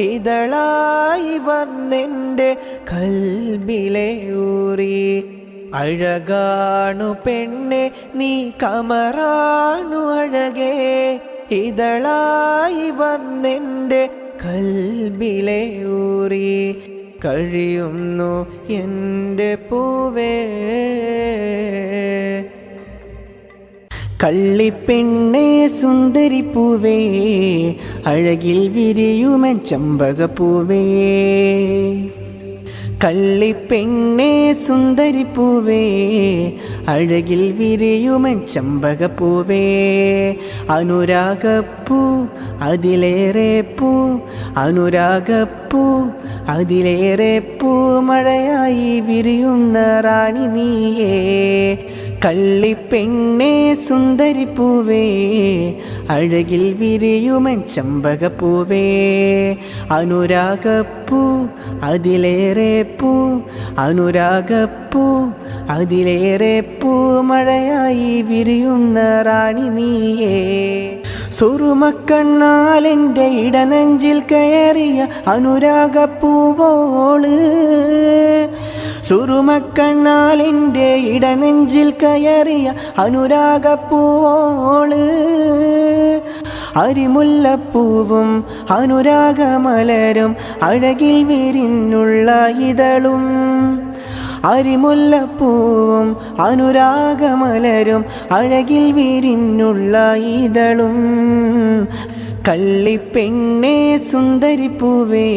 ഇതളായി വന്നെൻ്റെ കൽബിലെ ഊറി അഴകാണു പെണ്ണെ നീ കമറാണു അഴകേ ഇതളായി വന്നെൻ്റെ കൽബിലെ ഊറി കഴിയുന്നു എൻ്റെ പൂവേ കള്ളിപ്പെണ്ണേ സുന്ദരി പൂവേ അഴകിൽ വിരിയുമൻ ചമ്പകപ്പൂവേ കള്ളിപ്പെണ്ണേ സുന്ദരിപ്പൂവേ അഴകിൽ വിരിയുമൻ ചമ്പകപ്പൂവേ അനുരാഗപ്പൂ അതിലേറെ പൂ അനുരാഗപ്പൂ അതിലേറെ പൂ മഴയായി വിരിയുന്ന റാണി നീയേ കള്ളിപ്പെണ്ണേ സുന്ദരിപ്പൂവേ അഴകിൽ വിരിയുമൻ ചമ്പകപ്പൂവേ അനുരാഗപ്പൂ അതിലേറെ പൂ അനുരാഗപ്പൂ അതിലേറെ പൂ മഴയായി വിരിയുന്ന റാണി നീയേ സുറുമക്കണ്ണാലെൻ്റെ ഇടനെഞ്ചിൽ കയറിയ അനുരാഗപ്പൂവോള് സുറുമക്കണ്ണാലെൻ്റെ ഇടനെഞ്ചിൽ കയറിയ അനുരാഗപ്പൂവോള് അരിമുല്ലപ്പൂവും അനുരാഗമലരും അഴകിൽ വിരിഞ്ഞുള്ള ഇതളും അരിമുല്ലപ്പൂവും അനുരാഗമലരും അഴകിൽ വിരിഞ്ഞുള്ള ഇതളും കള്ളിപ്പെണ്ണേ സുന്ദരിപ്പൂവേ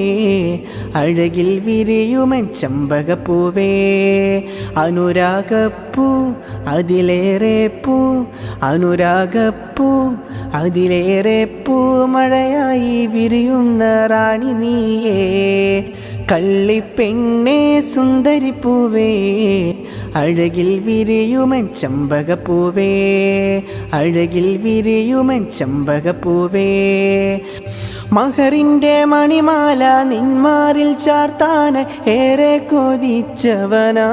അഴകിൽ വിരിയുമൻ ചമ്പകപ്പൂവേ അനുരാഗപ്പൂ അതിലേറെ പൂ അനുരാഗപ്പൂ അതിലേറെ പൂ മഴയായി വിരിയുന്ന റാണി നീയേ കള്ളിപ്പെണ്ണേ സുന്ദരിപ്പൂവേ അഴകിൽ വിരിയുമൻ ചമ്പകപ്പൂവേ അഴകിൽ വിരിയുമൻ ചമ്പകപ്പൂവേ മഹറിൻ്റെ മണിമാല നിന്മാറിൽ ചാർത്താൻ ഏറെ കൊതിച്ചവനാ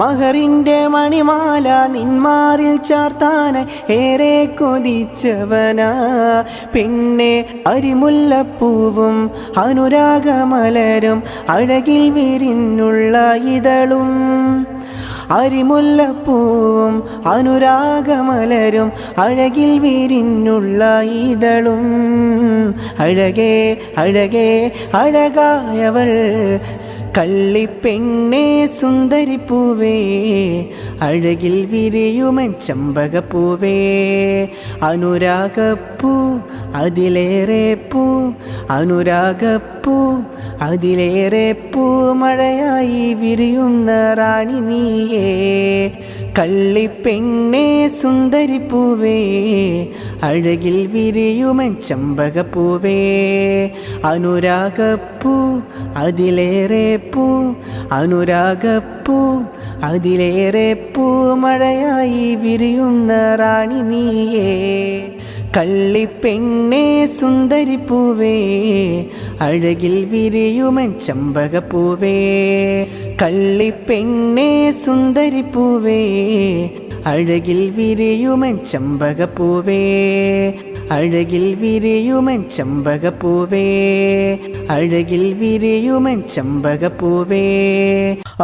മഹറിൻ്റെ മണിമാല നിന്മാറിൽ ചാർത്താൻ ഏറെ കൊതിച്ചവനാ പെണ്ണെ അരിമുല്ലപ്പൂവും അനുരാഗമലരും അഴകിൽ വിരിഞ്ഞുള്ള ഇതളും അരിമുല്ലപ്പൂവും അനുരാഗമലരും അഴകിൽ വിരിഞ്ഞുള്ള ഇതളും അഴകേ അഴകേ അഴകായവൾ കള്ളിപ്പെണ്ണേ സുന്ദരിപ്പൂവേ അഴകിൽ വിരിയുമൻ ചമ്പകപ്പൂവേ അനുരാഗപ്പൂ അതിലേറെ പൂ അനുരാഗപ്പൂ അതിലേറെ പൂ മഴയായി വിരിയുന്ന റാണി നീയേ കള്ളിപ്പെണ്ണേ സുന്ദരിപ്പൂവേ അഴകിൽ വിരിയുമൻ ചമ്പകപ്പൂവേ അനുരാഗപ്പൂ അതിലേറെ പൂ അനുരാഗപ്പൂ അതിലേറെ പൂ മഴയായി വിരിയുന്ന റാണി നീയേ കള്ളിപ്പെണ്ണേ സുന്ദരിപ്പൂവേ അഴകിൽ വിരിയുമൻ ചമ്പകപ്പൂവേ കള്ളിപ്പെണ്ണേ സുന്ദരിപ്പൂവേ അഴകിൽ വിരിയുമൻ ചമ്പകപ്പൂവേ അഴകിൽ വിരിയുമൻ ചമ്പകപ്പൂവേ അഴകിൽ വിരിയുമൻ ചമ്പകപ്പൂവേ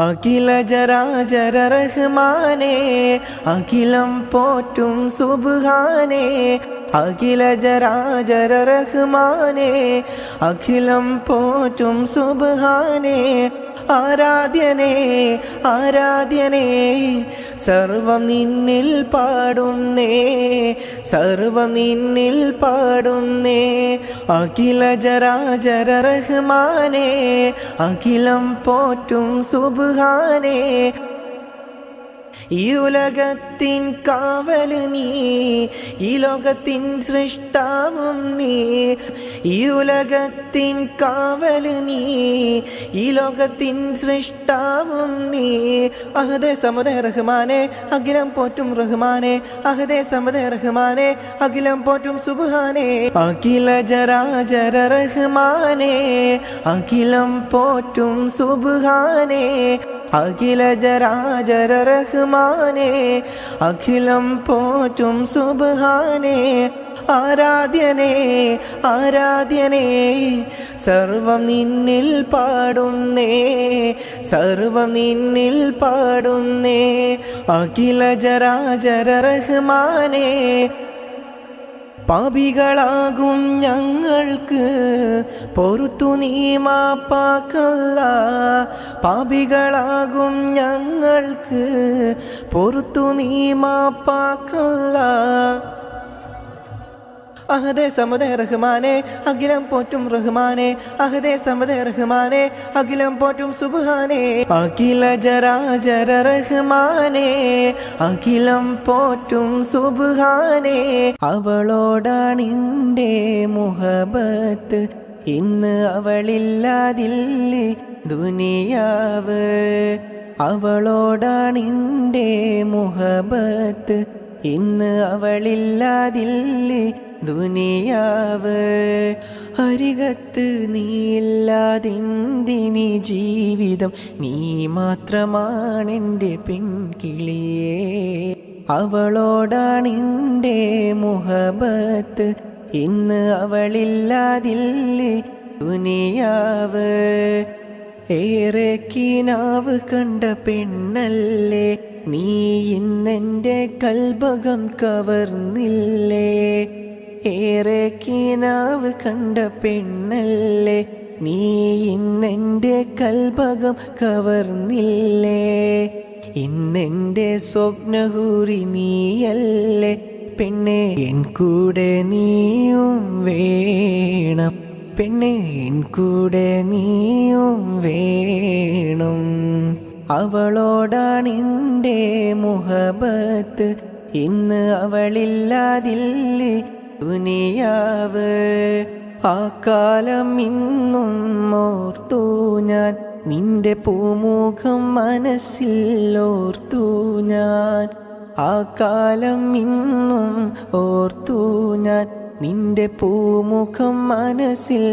അഖില ജരാജര റഹ്മാനേ അഖിലം പോറ്റും സുബ്ഹാനേ അഖില ജരാജര റഹ്മാനേ അഖിലം പോറ്റും സുബ്ഹാനേ ആരാധ്യനേ ആരാധ്യനേ സർവം നിന്നിൽ പാടുന്നേ സർവം നിന്നിൽ പാടുന്നേ അഖില ജരാജര റഹ്മാനേ അഖിലം പോറ്റും സുബ്ഹാനേ ഈ ഉലകത്തിൻ കാവല് നീ ഈ ലോകത്തിൻ സൃഷ്ടാവും നീ ഈ ഉലകത്തിൻ കാവല് നീ ഈ ലോകത്തിൻ സൃഷ്ടാവും നീ അഹദേ സമദേ റഹ്മാനേ അഖിലം പോറ്റും റഹ്മാനേ അഹദേ സമദേ റഹ്മാനേ അഖിലം പോറ്റും സുബ്ഹാനേ അഖില ജരാജര റഹ്മാനേ അഖിലം പോറ്റും സുബ്ഹാനേ അഖില ജരാജര റഹ്മാനേ അഖിലം പോറ്റും സുബ്ഹാനേ ആരാധ്യനേ ആരാധ്യനേ സർവം നിന്നിൽ പാടുന്നേ സർവം നിന്നിൽ പാടുന്നേ അഖില ജരാജര റഹ്മാനേ പാപികളാകും ഞങ്ങൾക്ക് പൊറുത്തു നീ മാപ്പാക്കല്ല പാപികളാകും ഞങ്ങൾക്ക് പൊറുത്തു നീ മാപ്പാക്കല്ല അഹദേ സമദേ റഹ്മാനെ അഖിലം പോറ്റും റഹ്മാനെ അഹദേ സമദേ റഹ്മാനെ അഖിലം പോറ്റും സുബ്ഹാനേ അഖില ജരാജര റഹ്മാനെ അഖിലം പോറ്റും സുബ്ഹാനേ അവളോടാണിൻ്റെ മുഹബത്ത് ഇന്ന് അവളില്ലാതില്ലേ ദുനിയാവ് അവളോടാണിൻ്റെ മുഹബത്ത് ഇന്ന് അവളില്ലാതില്ലേ ദുനിയാവ് അരികത്ത് നീയില്ലാതെന്തിനി ജീവിതം നീ മാത്രമാണെൻ്റെ പെൺകിളിയേ അവളോടാണിൻ്റെ മുഹബത്ത് ഇന്ന് അവളില്ലാതില്ലേ ദുനിയാവ് ഏറെ കിനാവ് കണ്ട പെണ്ണല്ലേ നീ ഇന്നെൻ്റെ കൽബകം കവർന്നില്ലേ ഏറെ കിനാവ് കണ്ട പെണ്ണല്ലേ നീ ഇന്നെൻ്റെ കൽബകം കവർന്നില്ലേ ഇന്നെൻ്റെ സ്വപ്നഹൂറി നീയല്ലേ പെണ്ണെ എൻ കൂടെ നീയും വേണം പെണ്ണെ എൻ കൂടെ നീയും വേണം അവളോടാണിൻ്റെ മുഹബത്ത് ഇന്ന് അവളില്ലാതില്ലേ ദുനിയാവ് ആ കാലം ഇന്നും ഓർത്തു ഞാൻ നിന്റെ പൂമുഖം മനസ്സിൽ ഓർത്തു ഞാൻ ആ കാലം ഇന്നും ഓർത്തു ഞാൻ നിന്റെ പൂമുഖം മനസ്സിൽ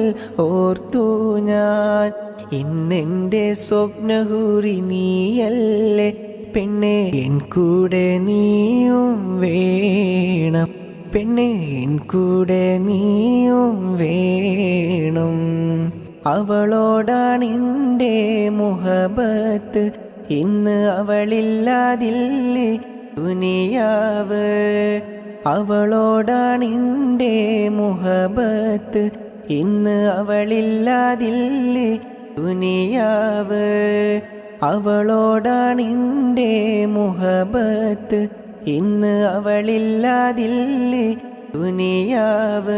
ഓർത്തു ഞാൻ ഇന്നെൻ്റെ സ്വപ്നഹൂറി നീയല്ലേ പെണ്ണെ എൻ കൂടെ നീയും വേണം പെണ്ണെ എൻ കൂടെ നീയും വേണം അവളോടാണിൻ്റെ മുഹബത്ത് ഇന്ന് അവളില്ലാതില്ലേ ദുനിയാവ് അവളോടാണിൻ്റെ മുഹബത്ത് ഇന്ന് അവളില്ലാതില്ലേ ദുനിയാവ് അവളോടാണിൻ്റെ മുഹബത്ത് ഇന്ന് അവളില്ലാതില്ലേ ദുനിയാവ്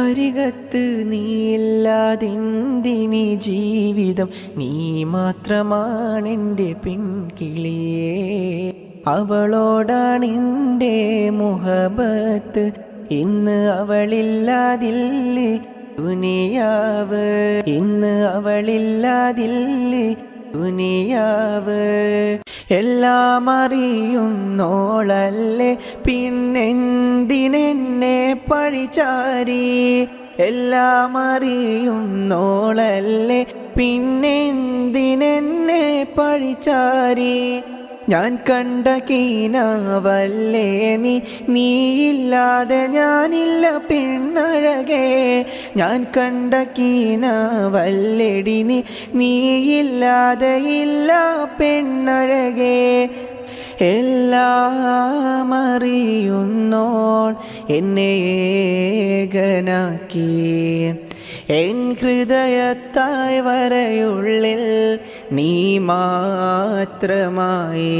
അരികത്ത് നീയില്ലാതെന്തിനി ജീവിതം നീ മാത്രമാണെൻ്റെ പെൺകിളിയേ അവളോടാണിൻ്റെ മുഹബത്ത് ഇന്ന് അവളില്ലാതില്ലേ ദുനിയാവ് ഇന്ന് അവളില്ലാതില്ലേ ദുനിയാവ് എല്ലാം അറിയുന്നോളല്ലേ പിന്നെന്തിനെന്നെ പഴിചാരി എല്ലാം അറിയുന്നോളല്ലേ പിന്നെന്തിനെന്നെ പഴിചാരി ഞാൻ കണ്ട കീനാവല്ലേ നീയില്ലാതെ ഞാനില്ല പെണ്ണഴകേ ഞാൻ കണ്ട കീനാവല്ലെടി നീയില്ലാതെ ഇല്ല പെണ്ണഴകേ എല്ലാം അറിയുന്നോൾ എന്നെ ഏകനാക്കി എൻ ഹൃദയത്തായ് വരയുള്ളിൽ നീ മാത്രമായി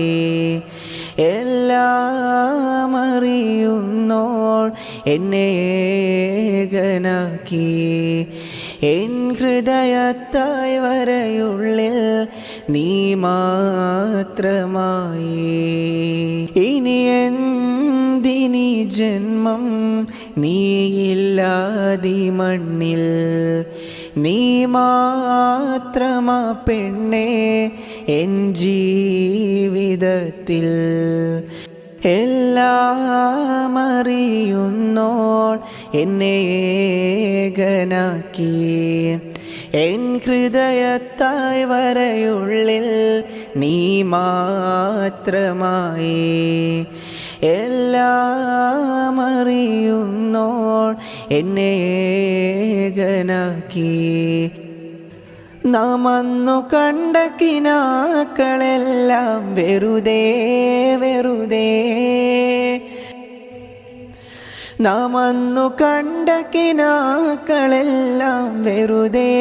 എല്ലാം അറിയുന്നോൾ എന്നെ ഏകനാക്കി എൻ ഹൃദയത്തായ് വരയുള്ളിൽ നീ മാത്രമായി ഇനി എന്തിനി ജന്മം നീയില്ലാതി മണ്ണിൽ നീ മാത്രമാ പെണ്ണേ എൻ ജീവിതത്തിൽ എല്ലാം അറിയുന്നോൾ എന്നെ ഏകനാക്കി എൻ ഹൃദയത്തായ് വരയുള്ളിൽ നീ മാത്രമായി എല്ലാം അറിയുന്നോൾ എന്നെ ഏകനാക്കി നാം അന്നു കണ്ട കിനാക്കളെല്ലാം വെറുതെ വെറുതെ നാം അന്നു കണ്ട കിനാക്കളെല്ലാം വെറുതെ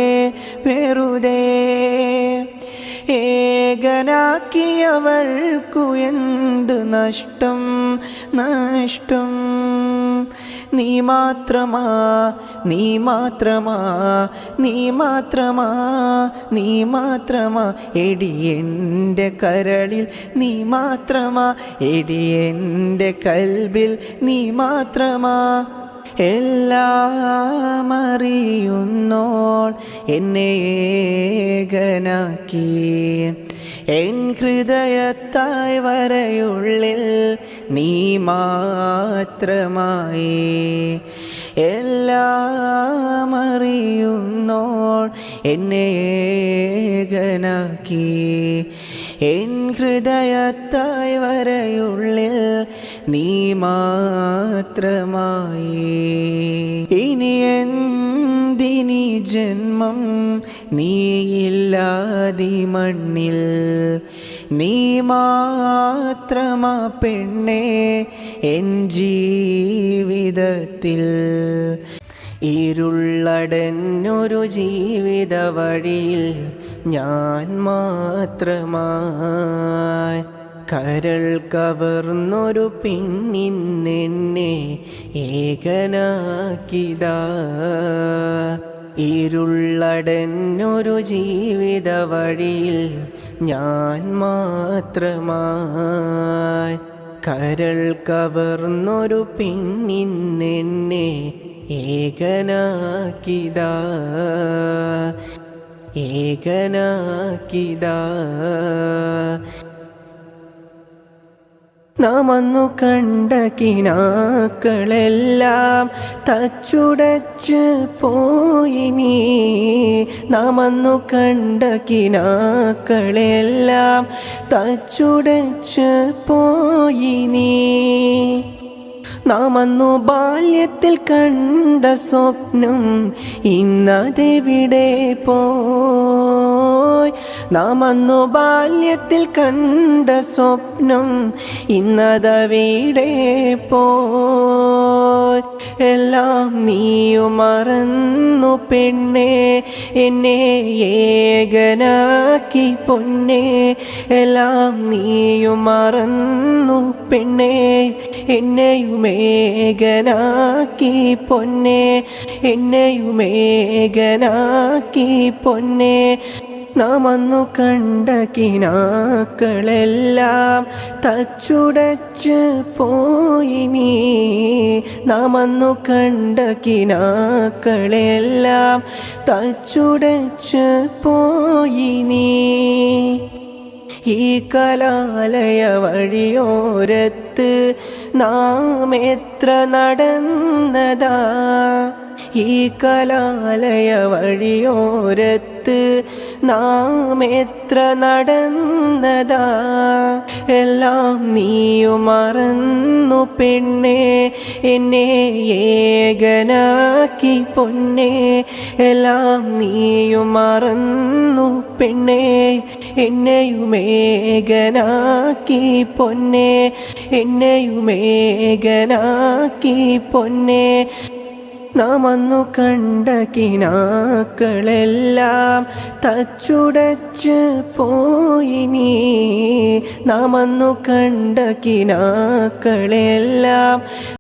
വെറുതെ ഏകനാക്കിയവൾക്കു എന്ത് നഷ്ടം നഷ്ടം നീ മാത്രമാ നീ മാത്രമാ നീ മാത്രമാ നീ മാത്രമാ എടി എൻ്റെ കരളിൽ നീ മാത്രമാ എടി എൻ്റെ കൽബിൽ നീ മാത്രമാ എല്ലാം അറിയുന്നോൾ എന്നെ ഏകനാക്കി എൻ ഹൃദയത്തായ് വരയുള്ളിൽ നീ മാത്രമായി എല്ലാം അറിയുന്നോൾ എന്നെ ഏകനാക്കി എൻ ഹൃദയത്തായ് വരയുള്ളിൽ നീ മാത്രമായി ഇനി എന്തിനി ജന്മം നീയില്ലാതി മണ്ണിൽ നീ മാത്രമാ പെണ്ണേ എൻ ജീവിതത്തിൽ ഇരുളടഞ്ഞൊരു ജീവിത വഴിയിൽ ഞാൻ മാത്രമായി കരൾ കവർന്നൊരു പെണ്ണിന്നെന്നെ ഏകനാക്കിതാ ഇരുളടഞ്ഞൊരു ജീവിത വഴിയിൽ ഞാൻ മാത്രമായി കരൾ കവർന്നൊരു പെണ്ണിന്നെന്നെ ഏകനാക്കിതാ ഏകനാക്കിതാ നാം അന്നു കണ്ട കിനാക്കളെല്ലാം തച്ചുടച്ച് പോയി നീ നാം അന്നു കണ്ട കിനാക്കളെല്ലാം തച്ചുടച്ച് പോയി നീ നാം അന്നു ബാല്യത്തിൽ കണ്ട സ്വപ്നം ഇന്നതെവിടെ പോയി നാം അന്നു ബാല്യത്തിൽ കണ്ട സ്വപ്നം ഇന്നതെവിടെ പോയി എല്ലാം നീയും മറന്നു പെണ്ണേ എന്നെ ഏകനാക്കി പൊന്നേ എല്ലാം നീയും മറന്നു പെണ്ണേ എന്നെയുമേകനാക്കി പൊന്നേ എന്നെയുമേകനാക്കി പൊന്നേ നാം അന്നു കണ്ട കിനാക്കളെല്ലാം തച്ചുടച്ച് പോയി നീ നാം അന്നു കണ്ട കിനാക്കളെല്ലാം തച്ചുടച്ച് പോയി നീ ഈ കലാലയ വഴിയോരത്ത് നാം എത്ര നടന്നതാ ഈ കലാലയ വഴിയോരത്ത് നാം എത്ര നടന്നതാ എല്ലാം നീയും മറന്നു പെണ്ണേ എന്നെ ഏകനാക്കി പൊന്നേ എല്ലാം നീയും മറന്നു പെണ്ണേ എന്നെയുമേകനാക്കി പൊന്നേ എന്നെയുമേകനാക്കി പൊന്നേ നാം അന്നു കണ്ട കിനാക്കളെല്ലാം തച്ചുടച്ച് പോയി നീ നാം അന്നു കണ്ട കിനാക്കളെല്ലാം